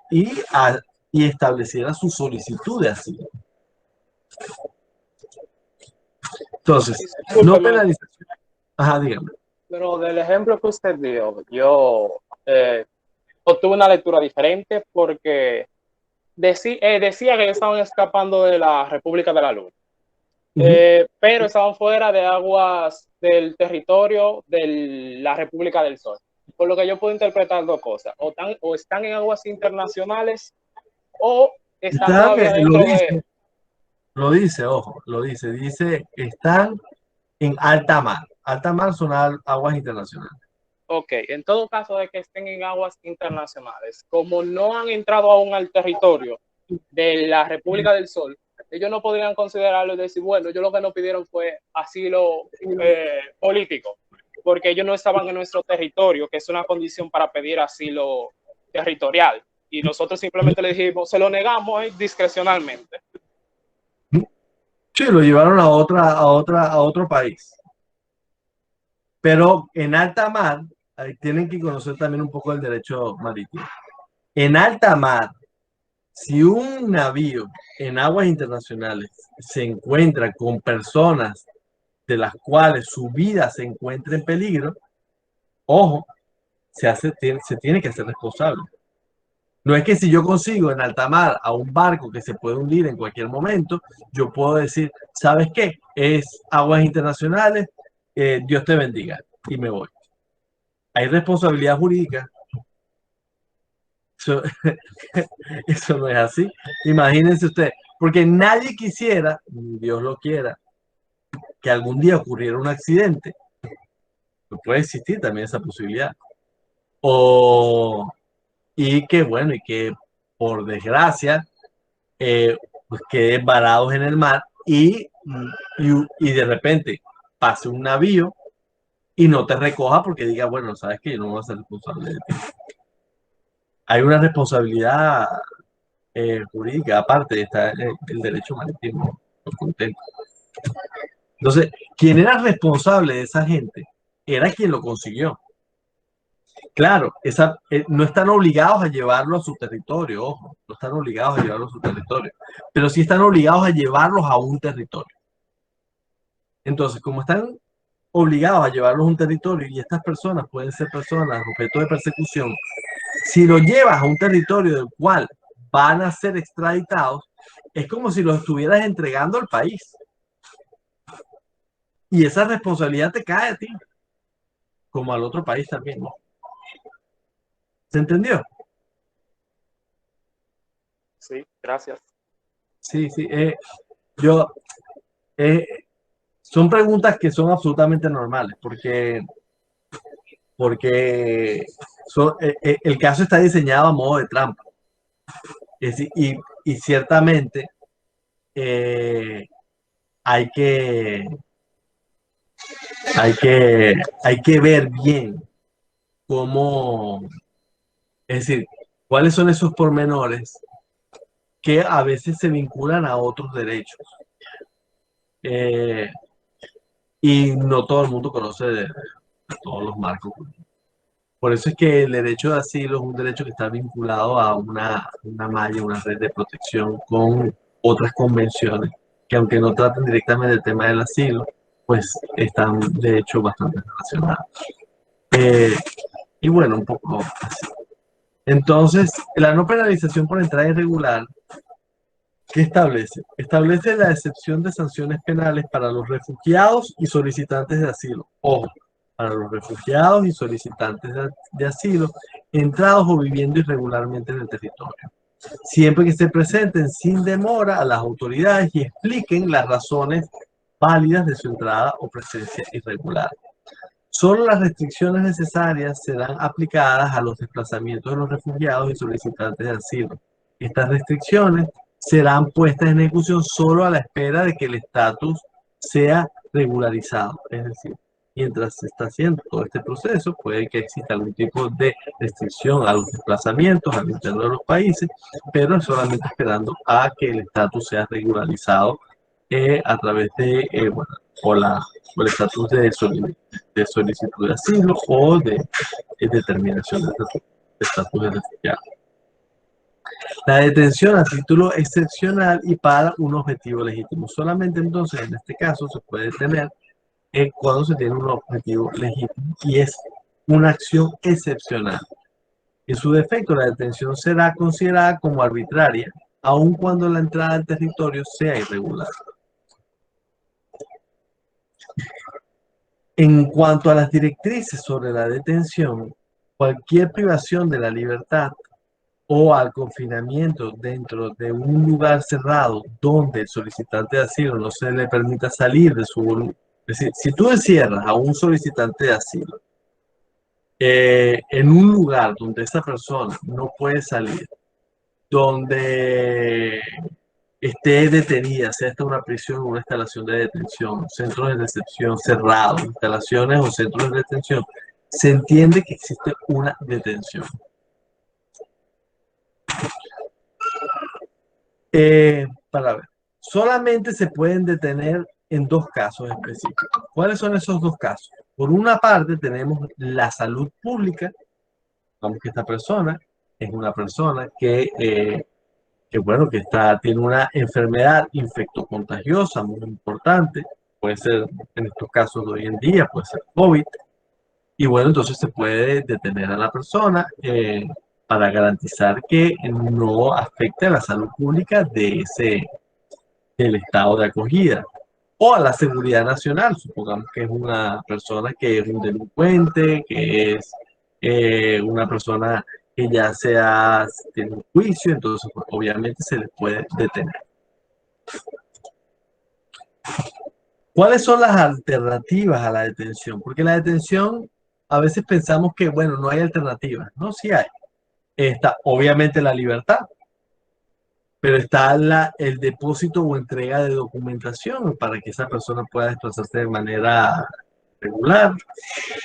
y estableciera su solicitud de asilo. Entonces, no penalización. Ajá, dígame. Pero del ejemplo que usted dio, yo obtuve una lectura diferente porque decía que estaban escapando de la República de la Luz, pero estaban fuera de aguas del territorio de la República del Sol. Por lo que yo puedo interpretar dos cosas, o están en aguas internacionales o están todavía dentro de... Lo dice, ojo, lo dice, están en alta mar. Alta mar son aguas internacionales. Ok, en todo caso de que estén en aguas internacionales, como no han entrado aún al territorio de la República del Sol, ellos no podrían considerarlo y decir, bueno, ellos lo que nos pidieron fue asilo político, porque ellos no estaban en nuestro territorio, que es una condición para pedir asilo territorial. Y nosotros simplemente le dijimos, se lo negamos discrecionalmente. Sí, lo llevaron a otro país. Pero en alta mar, tienen que conocer también un poco el derecho marítimo. En alta mar, si un navío en aguas internacionales se encuentra con personas de las cuales su vida se encuentra en peligro, ojo, se tiene que hacer responsable. No es que si yo consigo en alta mar a un barco que se puede hundir en cualquier momento, yo puedo decir, ¿sabes qué? Es aguas internacionales, Dios te bendiga, y me voy. Hay responsabilidad jurídica. Eso no es así. Imagínense usted, porque nadie quisiera, Dios lo quiera, que algún día ocurriera un accidente. Pues puede existir también esa posibilidad. Y que por desgracia pues queden varados en el mar y de repente pase un navío y no te recoja porque diga, bueno, sabes que yo no voy a ser responsable de ti. Hay una responsabilidad jurídica, aparte está el derecho marítimo, por contento. Entonces, quien era responsable de esa gente era quien lo consiguió. Claro, no están obligados a llevarlo a su territorio, ojo, no están obligados a llevarlo a su territorio, pero sí están obligados a llevarlos a un territorio. Entonces, como están obligados a llevarlos a un territorio y estas personas pueden ser personas objeto de persecución, si lo llevas a un territorio del cual van a ser extraditados, es como si los estuvieras entregando al país. Y esa responsabilidad te cae a ti, como al otro país también, ¿no? ¿Se entendió? Sí, gracias. Sí, sí. Son preguntas que son absolutamente normales, porque el caso está diseñado a modo de trampa. Y ciertamente hay que ver bien cómo, es decir, cuáles son esos pormenores que a veces se vinculan a otros derechos. Y no todo el mundo conoce de todos los marcos. Por eso es que el derecho de asilo es un derecho que está vinculado a una malla, una red de protección con otras convenciones que, aunque no traten directamente del tema del asilo, pues están de hecho bastante relacionadas. Y bueno, un poco así. Entonces, la no penalización por entrada irregular, ¿qué establece? Establece la excepción de sanciones penales para los refugiados y solicitantes de asilo. Ojo, para los refugiados y solicitantes de asilo entrados o viviendo irregularmente en el territorio, siempre que se presenten sin demora a las autoridades y expliquen las razones válidas de su entrada o presencia irregular. Solo las restricciones necesarias serán aplicadas a los desplazamientos de los refugiados y solicitantes de asilo. Estas restricciones serán puestas en ejecución solo a la espera de que el estatus sea regularizado. Es decir, mientras se está haciendo todo este proceso, puede que exista algún tipo de restricción a los desplazamientos al interior de los países, pero solamente esperando a que el estatus sea regularizado a través de, bueno, o el estatus de solicitud de asilo o de determinación de estatus de refugiado. La detención a título excepcional y para un objetivo legítimo. Solamente entonces en este caso se puede detener cuando se tiene un objetivo legítimo y es una acción excepcional. En su defecto, la detención será considerada como arbitraria, aun cuando la entrada al territorio sea irregular. En cuanto a las directrices sobre la detención, cualquier privación de la libertad o al confinamiento dentro de un lugar cerrado donde el solicitante de asilo no se le permita salir de su volumen. Es decir, si tú encierras a un solicitante de asilo en un lugar donde esa persona no puede salir, donde esté detenida, sea esta una prisión o una instalación de detención, centros de recepción cerrados, instalaciones o centros de detención, se entiende que existe una detención. Para ver, solamente se pueden detener en dos casos específicos. ¿Cuáles son esos dos casos? Por una parte tenemos la salud pública. Vamos que esta persona es una persona que bueno, que tiene una enfermedad infectocontagiosa muy importante, puede ser en estos casos de hoy en día, puede ser COVID, y bueno, entonces se puede detener a la persona para garantizar que no afecte a la salud pública del estado de acogida o a la seguridad nacional. Supongamos que es una persona que es un delincuente, que es una persona que ya tiene un juicio, entonces pues, obviamente se le puede detener. ¿Cuáles son las alternativas a la detención? Porque la detención, a veces pensamos que, bueno, no hay alternativas. No, sí hay. Está obviamente la libertad, pero está el depósito o entrega de documentación para que esa persona pueda desplazarse de manera regular.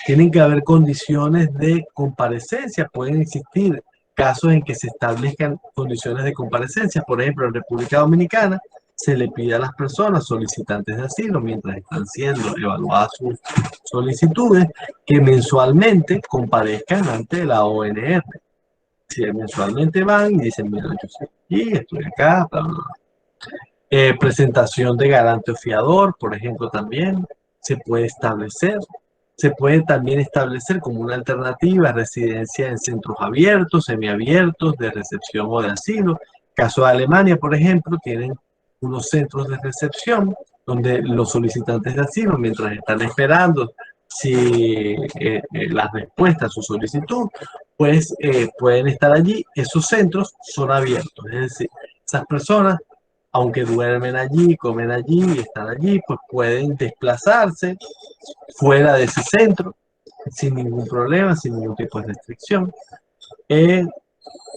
Tienen que haber condiciones de comparecencia, pueden existir casos en que se establezcan condiciones de comparecencia. Por ejemplo, en República Dominicana se le pide a las personas solicitantes de asilo, mientras están siendo evaluadas sus solicitudes, que mensualmente comparezcan ante la ONR. Si mensualmente van y dicen, mira, yo estoy acá, bla, bla, bla. Presentación de garante o fiador, por ejemplo, también se puede establecer. Se puede también establecer como una alternativa residencia en centros abiertos, semiabiertos, de recepción o de asilo. Caso de Alemania, por ejemplo, tienen unos centros de recepción donde los solicitantes de asilo, mientras están esperando la respuesta a su solicitud, pues pueden estar allí. Esos centros son abiertos, es decir, esas personas, aunque duermen allí, comen allí y están allí, pues pueden desplazarse fuera de ese centro sin ningún problema, sin ningún tipo de restricción.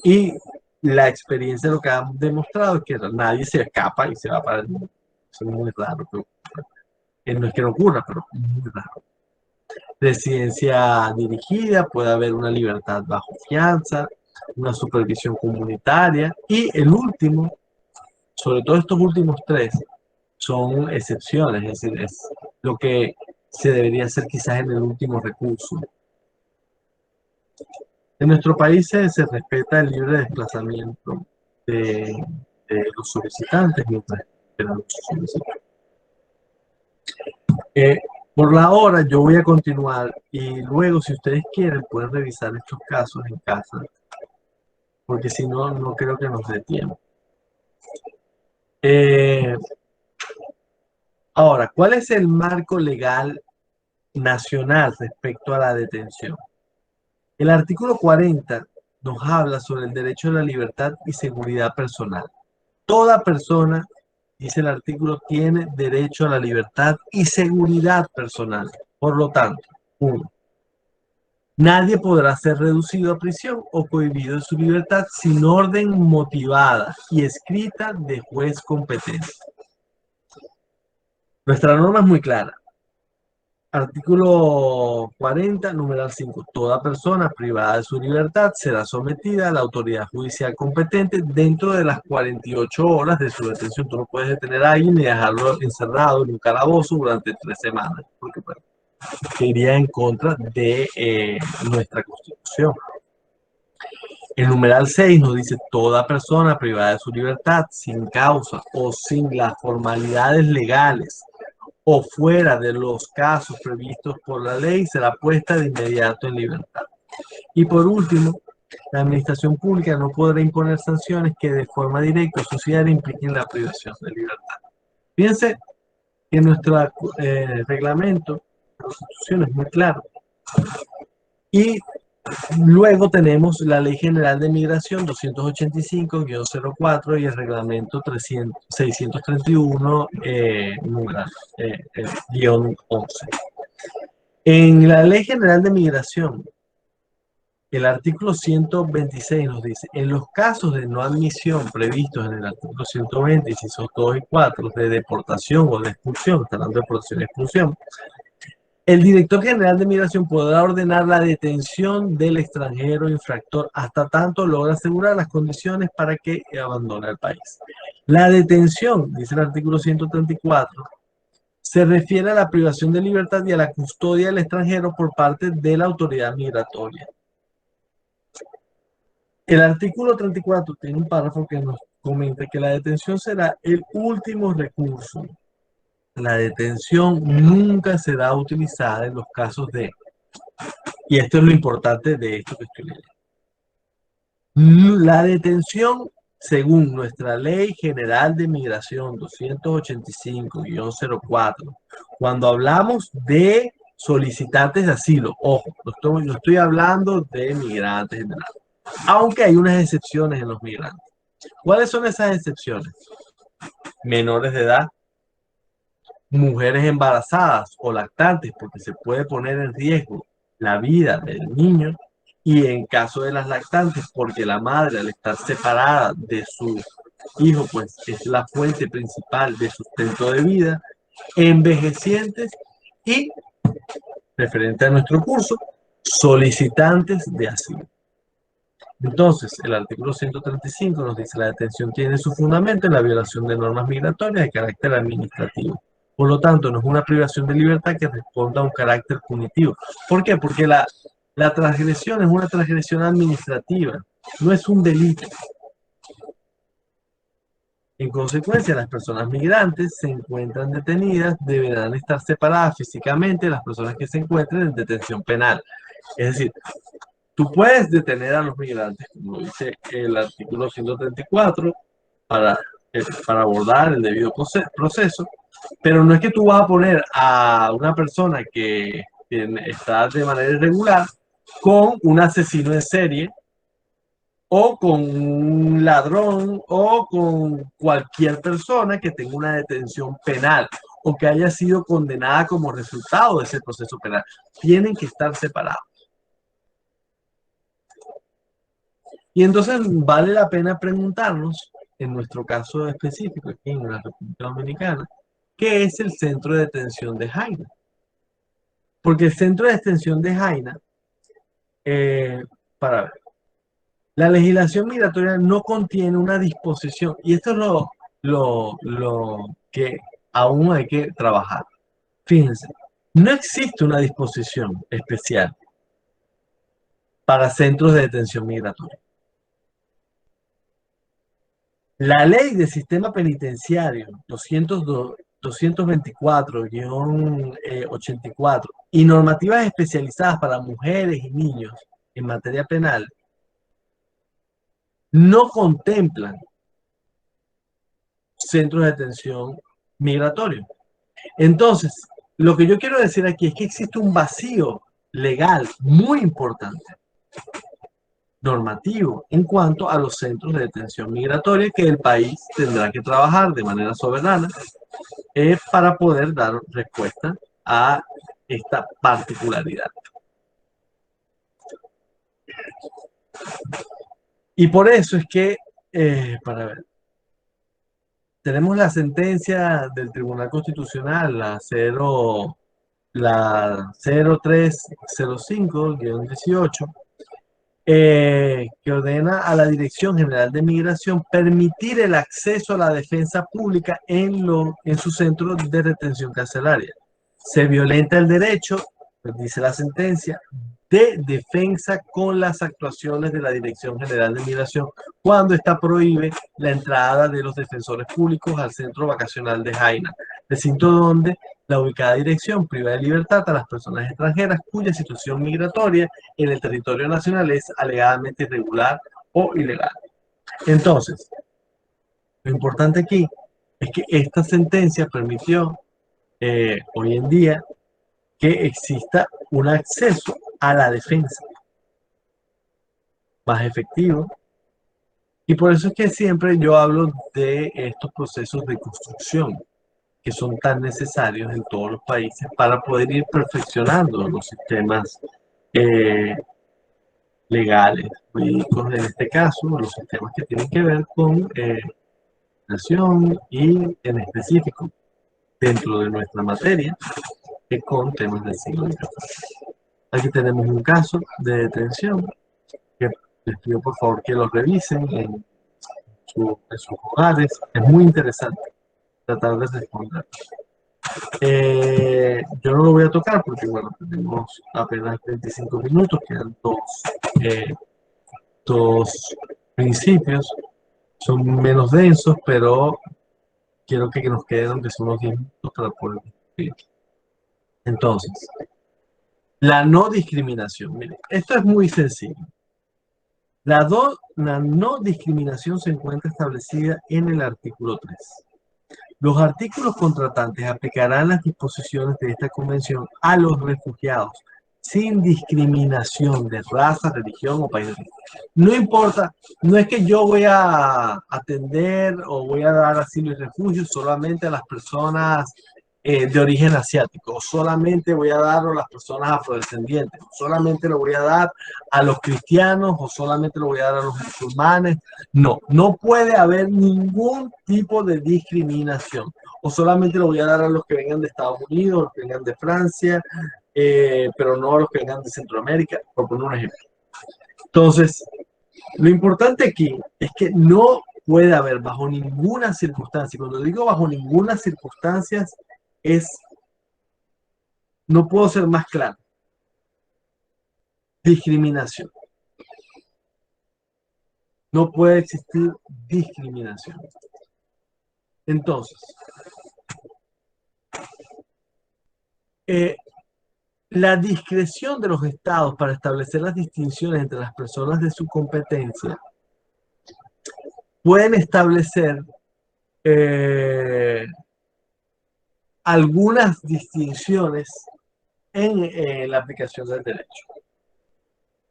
Y la experiencia lo que ha demostrado es que nadie se escapa y se va para el mundo. Eso es muy raro, pero no es que no ocurra, pero es muy raro. Residencia dirigida, puede haber una libertad bajo fianza, una supervisión comunitaria y el último, sobre todo estos últimos tres, son excepciones, es decir, es lo que se debería hacer quizás en el último recurso. En nuestro país se respeta el libre desplazamiento de los solicitantes mientras esperan su solicitud. Por la hora yo voy a continuar y luego si ustedes quieren pueden revisar estos casos en casa, porque si no, no creo que nos dé tiempo. Ahora, ¿cuál es el marco legal nacional respecto a la detención? El artículo 40 nos habla sobre el derecho a la libertad y seguridad personal. Toda persona, dice el artículo, tiene derecho a la libertad y seguridad personal. Por lo tanto, 1. Nadie podrá ser reducido a prisión o cohibido de su libertad sin orden motivada y escrita de juez competente. Nuestra norma es muy clara. Artículo 40, numeral 5. Toda persona privada de su libertad será sometida a la autoridad judicial competente dentro de las 48 horas de su detención. Tú no puedes detener a alguien ni dejarlo encerrado en un calabozo durante 3 semanas, porque bueno, iría en contra de nuestra Constitución. El numeral 6 nos dice: toda persona privada de su libertad sin causa o sin las formalidades legales o fuera de los casos previstos por la ley será puesta de inmediato en libertad. Y por último, la administración pública no podrá imponer sanciones que de forma directa o subsidiaria impliquen la privación de libertad. Fíjense que nuestro reglamento, la Constitución, es muy claro. Y luego tenemos la Ley General de Migración 285-04 y el Reglamento 631-11. En la Ley General de Migración, el artículo 126 nos dice: en los casos de no admisión previstos en el artículo 120, incisos 2 y 4, de deportación o de expulsión, está hablando de deportación y expulsión, el director general de migración podrá ordenar la detención del extranjero infractor hasta tanto logra asegurar las condiciones para que abandone el país. La detención, dice el artículo 134, se refiere a la privación de libertad y a la custodia del extranjero por parte de la autoridad migratoria. El artículo 34 tiene un párrafo que nos comenta que la detención será el último recurso. La detención nunca será utilizada en los casos de, y esto es lo importante de esto que estoy leyendo, la detención, según nuestra Ley General de Migración 285-04, cuando hablamos de solicitantes de asilo, ojo, no estoy hablando de migrantes en general, aunque hay unas excepciones en los migrantes. ¿Cuáles son esas excepciones? Menores de edad, mujeres embarazadas o lactantes, porque se puede poner en riesgo la vida del niño, y en caso de las lactantes, porque la madre, al estar separada de su hijo, pues es la fuente principal de sustento de vida, envejecientes y, referente a nuestro curso, solicitantes de asilo. Entonces, el artículo 135 nos dice: la detención tiene su fundamento en la violación de normas migratorias de carácter administrativo. Por lo tanto, no es una privación de libertad que responda a un carácter punitivo. ¿Por qué? Porque la transgresión es una transgresión administrativa, no es un delito. En consecuencia, las personas migrantes se encuentran detenidas, deberán estar separadas físicamente de las personas que se encuentren en detención penal. Es decir, tú puedes detener a los migrantes, como dice el artículo 134, para abordar el debido proceso, pero no es que tú vas a poner a una persona que está de manera irregular con un asesino en serie o con un ladrón o con cualquier persona que tenga una detención penal o que haya sido condenada como resultado de ese proceso penal. Tienen que estar separados. Y entonces vale la pena preguntarnos, en nuestro caso específico, aquí en la República Dominicana, ¿qué es el centro de detención de Jaina? Porque el centro de detención de Jaina, para ver, la legislación migratoria no contiene una disposición, y esto es lo que aún hay que trabajar. Fíjense, no existe una disposición especial para centros de detención migratoria. La ley del sistema penitenciario 224-84 y normativas especializadas para mujeres y niños en materia penal no contemplan centros de detención migratorio. Entonces, lo que yo quiero decir aquí es que existe un vacío legal muy importante, normativo, en cuanto a los centros de detención migratoria que el país tendrá que trabajar de manera soberana para poder dar respuesta a esta particularidad. Y por eso es que, para ver, tenemos la sentencia del Tribunal Constitucional, la 0, la 0305-18, que ordena a la Dirección General de Migración permitir el acceso a la defensa pública en su centro de retención carcelaria. Se violenta el derecho, pues dice la sentencia, de defensa con las actuaciones de la Dirección General de Migración cuando esta prohíbe la entrada de los defensores públicos al centro vacacional de Jaina, recinto donde la ubicada dirección priva de libertad a las personas extranjeras cuya situación migratoria en el territorio nacional es alegadamente irregular o ilegal. Entonces, lo importante aquí es que esta sentencia permitió hoy en día que exista un acceso a la defensa más efectivo, y por eso es que siempre yo hablo de estos procesos de construcción que son tan necesarios en todos los países para poder ir perfeccionando los sistemas legales, jurídicos, en este caso, los sistemas que tienen que ver con nación y en específico dentro de nuestra materia, que con temas del siglo XIX. Aquí tenemos un caso de detención que les pido por favor que lo revisen en sus hogares. Es muy interesante tratar de responder. Yo no lo voy a tocar porque, bueno, tenemos apenas 25 minutos, quedan dos principios, son menos densos, pero quiero que nos queden aunque son unos 10 minutos para poder discutir. Entonces, la no discriminación. Miren, esto es muy sencillo. La no discriminación se encuentra establecida en el artículo 3. Los artículos contratantes aplicarán las disposiciones de esta convención a los refugiados sin discriminación de raza, religión o país de origen. No importa, no es que yo voy a atender o voy a dar asilo y refugio solamente a las personas de origen asiático, o solamente voy a darlo a las personas afrodescendientes, o solamente lo voy a dar a los cristianos, o solamente lo voy a dar a los musulmanes. No, no puede haber ningún tipo de discriminación, o solamente lo voy a dar a los que vengan de Estados Unidos, los que vengan de Francia, pero no a los que vengan de Centroamérica, por poner un ejemplo. Entonces, lo importante aquí es que no puede haber bajo ninguna circunstancia, cuando digo bajo ninguna circunstancia, no puedo ser más claro, discriminación. No puede existir discriminación. Entonces, la discreción de los estados para establecer las distinciones entre las personas de su competencia pueden establecer algunas distinciones en la aplicación del derecho.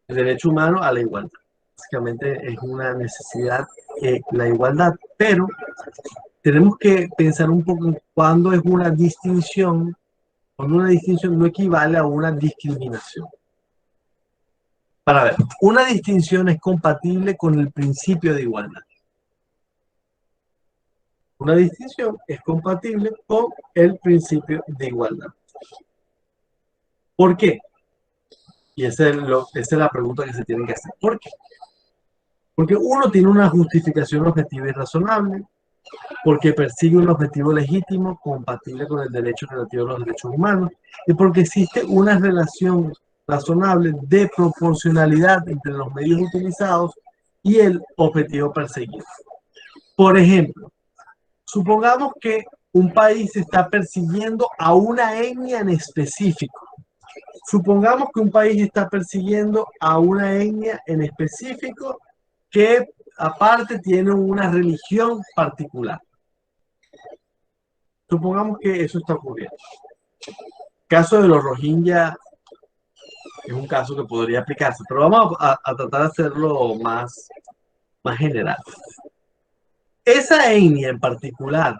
El derecho humano a la igualdad. Básicamente es una necesidad la igualdad, pero tenemos que pensar un poco en cuándo es una distinción, cuando una distinción no equivale a una discriminación. Para ver, una distinción es compatible con el principio de igualdad. Una distinción es compatible con el principio de igualdad. ¿Por qué? Y esa es la pregunta que se tiene que hacer. ¿Por qué? Porque uno tiene una justificación objetiva y razonable, porque persigue un objetivo legítimo compatible con el derecho relativo a los derechos humanos, y porque existe una relación razonable de proporcionalidad entre los medios utilizados y el objetivo perseguido. Por ejemplo, supongamos que un país está persiguiendo a una etnia en específico. Supongamos que un país está persiguiendo a una etnia en específico que aparte tiene una religión particular. Supongamos que eso está ocurriendo. El caso de los Rohingya es un caso que podría aplicarse, pero vamos a tratar de hacerlo más general. Esa etnia en particular,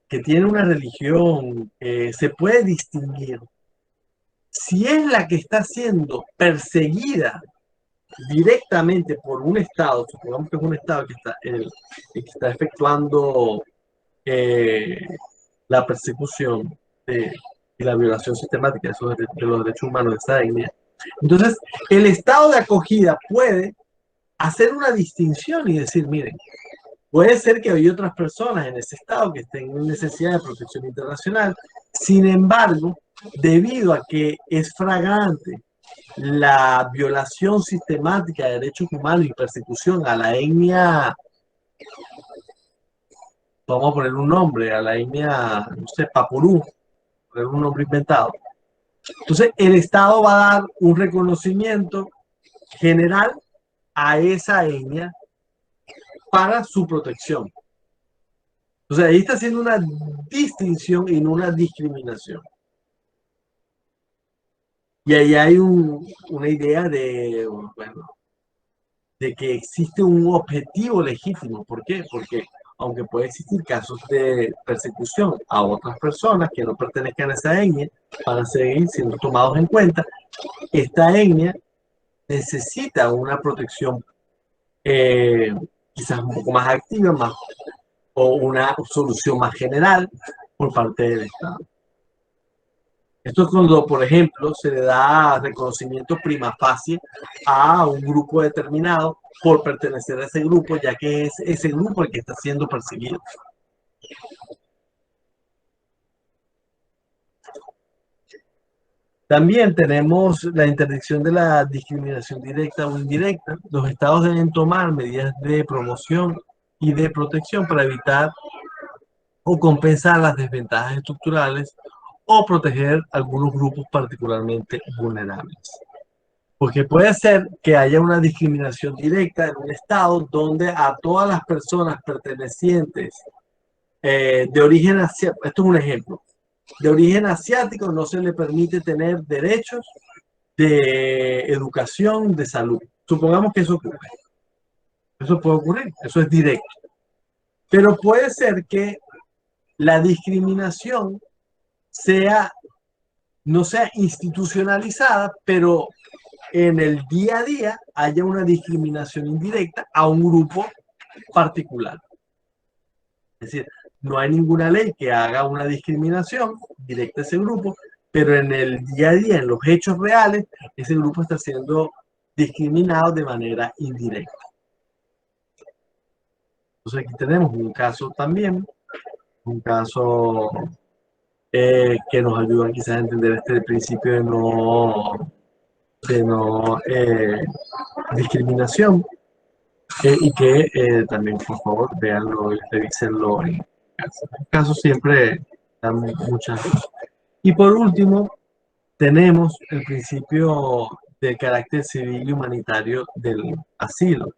que tiene una religión, se puede distinguir si es la que está siendo perseguida directamente por un Estado. Supongamos que es un Estado que está efectuando la persecución, que y la violación sistemática de los derechos humanos de esa etnia. Entonces, el estado de acogida puede hacer una distinción y decir, miren, puede ser que haya otras personas en ese estado que estén en necesidad de protección internacional. Sin embargo, debido a que es flagrante la violación sistemática de derechos humanos y persecución a la etnia, vamos a poner un nombre, a la etnia, no sé, Papurú, poner un nombre inventado. Entonces, el Estado va a dar un reconocimiento general a esa etnia para su protección. Entonces, ahí está haciendo una distinción y no una discriminación. Y ahí hay una idea de, bueno, de que existe un objetivo legítimo. ¿Por qué? Porque aunque puede existir casos de persecución a otras personas que no pertenezcan a esa etnia, van a seguir siendo tomados en cuenta. Esta etnia necesita una protección quizás un poco más activa, o una solución más general por parte del Estado. Esto es cuando, por ejemplo, se le da reconocimiento prima facie a un grupo determinado por pertenecer a ese grupo, ya que es ese grupo el que está siendo perseguido. También tenemos la interdicción de la discriminación directa o indirecta. Los estados deben tomar medidas de promoción y de protección para evitar o compensar las desventajas estructurales o proteger algunos grupos particularmente vulnerables. Porque puede ser que haya una discriminación directa en un estado donde a todas las personas pertenecientes de origen asiático, esto es un ejemplo, de origen asiático no se le permite tener derechos de educación, de salud. Supongamos que eso ocurre. Eso puede ocurrir, eso es directo. Pero puede ser que la discriminación no sea institucionalizada, pero en el día a día haya una discriminación indirecta a un grupo particular. Es decir, no hay ninguna ley que haga una discriminación directa a ese grupo, pero en el día a día, en los hechos reales, ese grupo está siendo discriminado de manera indirecta. Entonces aquí tenemos un caso también, un caso que nos ayuda quizás a entender este principio de no discriminación y que también, por favor, véanlo y revísenlo en caso siempre dan muchas cosas. Y por último, tenemos el principio del carácter civil y humanitario del asilo.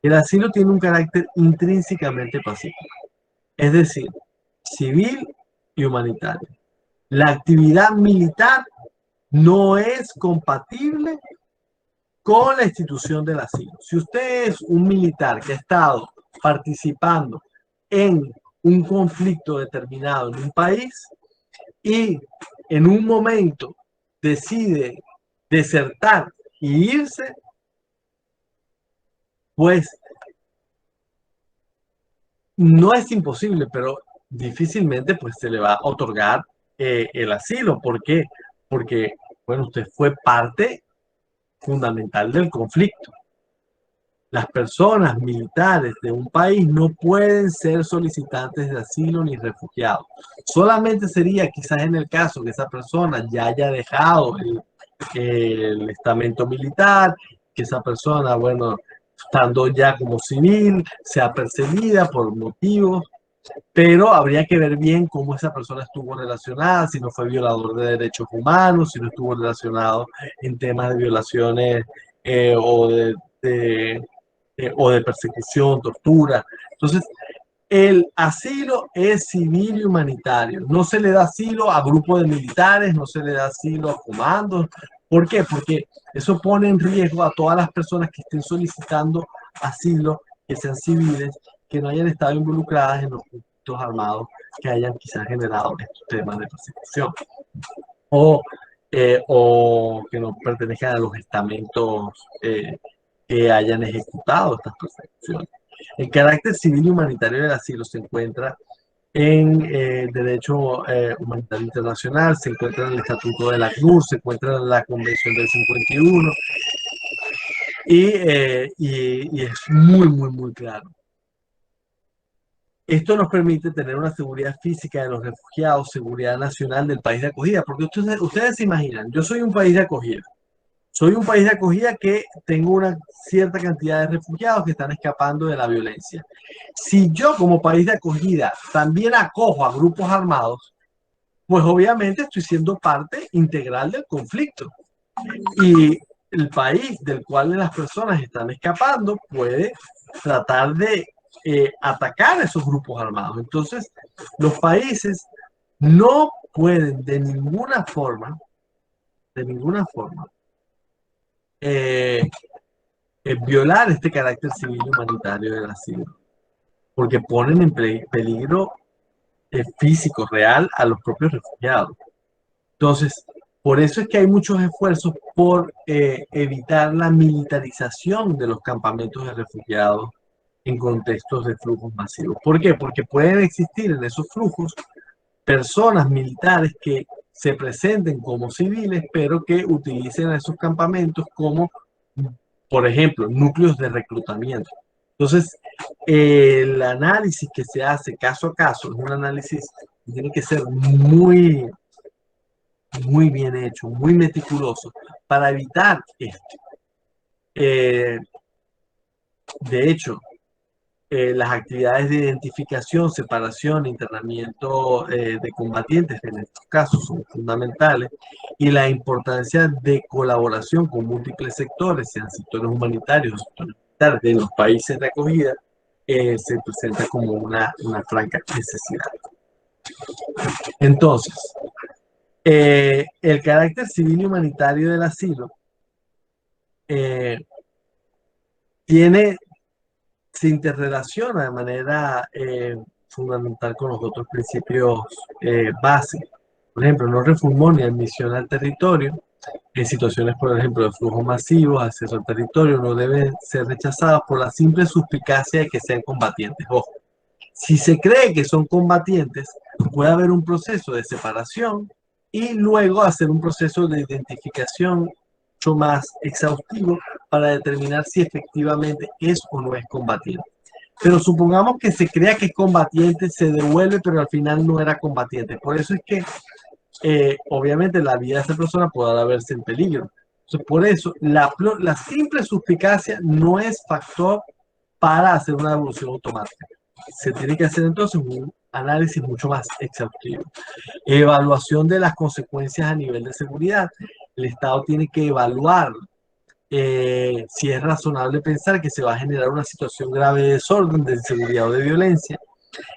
El asilo tiene un carácter intrínsecamente pacífico, es decir, civil y humanitario. La actividad militar no es compatible con la institución del asilo. Si usted es un militar que ha estado participando en un conflicto determinado en un país y en un momento decide desertar y irse, pues no es imposible, pero difícilmente pues se le va a otorgar el asilo. ¿Por qué? Porque, bueno, usted fue parte fundamental del conflicto. Las personas militares de un país no pueden ser solicitantes de asilo ni refugiados. Solamente sería quizás en el caso que esa persona ya haya dejado el estamento militar, que esa persona, bueno, estando ya como civil, sea perseguida por motivos, pero habría que ver bien cómo esa persona estuvo relacionada, si no fue violador de derechos humanos, si no estuvo relacionado en temas de violaciones o de persecución, tortura. Entonces, el asilo es civil y humanitario. No se le da asilo a grupos de militares, no se le da asilo a comandos. ¿Por qué? Porque eso pone en riesgo a todas las personas que estén solicitando asilo, que sean civiles, que no hayan estado involucradas en los conflictos armados que hayan quizás generado estos temas de persecución. O que no pertenezcan a los estamentos que hayan ejecutado estas persecuciones. El carácter civil y humanitario del asilo se encuentra en Derecho Humanitario Internacional, se encuentra en el Estatuto de la Cruz, se encuentra en la Convención del 51 y es muy, muy, muy claro. Esto nos permite tener una seguridad física de los refugiados, seguridad nacional del país de acogida, porque ustedes se imaginan, yo soy un país de acogida. Soy un país de acogida que tengo una cierta cantidad de refugiados que están escapando de la violencia. Si yo como país de acogida también acojo a grupos armados, pues obviamente estoy siendo parte integral del conflicto. Y el país del cual las personas están escapando puede tratar de atacar a esos grupos armados. Entonces, los países no pueden de ninguna forma, violar este carácter civil y humanitario del asilo, porque ponen en peligro físico, real, a los propios refugiados. Entonces, por eso es que hay muchos esfuerzos por evitar la militarización de los campamentos de refugiados en contextos de flujos masivos. ¿Por qué? Porque pueden existir en esos flujos personas militares que se presenten como civiles, pero que utilicen a esos campamentos como, por ejemplo, núcleos de reclutamiento. Entonces, el análisis que se hace caso a caso es un análisis que tiene que ser muy bien hecho, muy meticuloso, para evitar esto. De hecho, las actividades de identificación, separación, internamiento de combatientes en estos casos son fundamentales, y la importancia de colaboración con múltiples sectores, sean sectores humanitarios, sectores militares de los países de acogida, se presenta como una franca necesidad. Entonces, el carácter civil y humanitario del asilo se interrelaciona de manera fundamental con los otros principios base. Por ejemplo, no refulmón ni admisión al territorio. En situaciones, por ejemplo, de flujos masivos, acceso al territorio, no deben ser rechazados por la simple suspicacia de que sean combatientes. Ojo, si se cree que son combatientes, puede haber un proceso de separación y luego hacer un proceso de identificación mucho más exhaustivo para determinar si efectivamente es o no es combatiente. Pero supongamos que se crea que es combatiente, se devuelve, pero al final no era combatiente. Por eso es que obviamente la vida de esa persona podrá verse en peligro. Entonces, por eso la simple suspicacia no es factor para hacer una devolución automática. Se tiene que hacer entonces un análisis mucho más exhaustivo. Evaluación de las consecuencias a nivel de seguridad. El Estado tiene que evaluar si es razonable pensar que se va a generar una situación grave de desorden, de inseguridad o de violencia.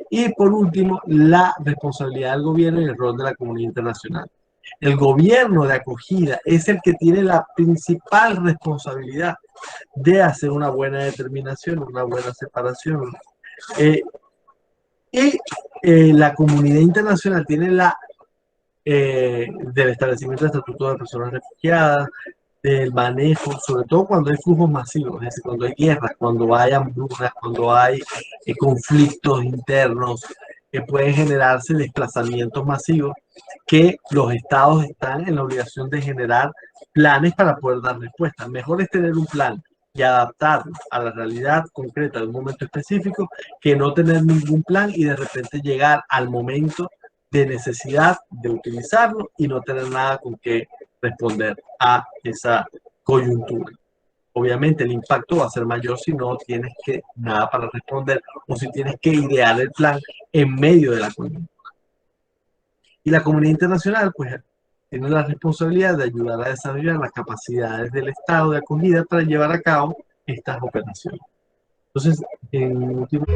Y por último, la responsabilidad del gobierno y el rol de la comunidad internacional. El gobierno de acogida es el que tiene la principal responsabilidad de hacer una buena determinación, una buena separación. La comunidad internacional tiene del establecimiento del Estatuto de Personas Refugiadas, del manejo, sobre todo cuando hay flujos masivos, es decir, cuando hay guerras, cuando hay hambrunas, cuando hay conflictos internos, que pueden generarse desplazamientos masivos, que los estados están en la obligación de generar planes para poder dar respuesta. Mejor es tener un plan y adaptarlo a la realidad concreta de un momento específico que no tener ningún plan y de repente llegar al momento de necesidad de utilizarlo y no tener nada con qué responder a esa coyuntura. Obviamente el impacto va a ser mayor si no tienes nada para responder o si tienes que idear el plan en medio de la coyuntura. Y la comunidad internacional pues tiene la responsabilidad de ayudar a desarrollar las capacidades del Estado de acogida para llevar a cabo estas operaciones. Entonces, en último...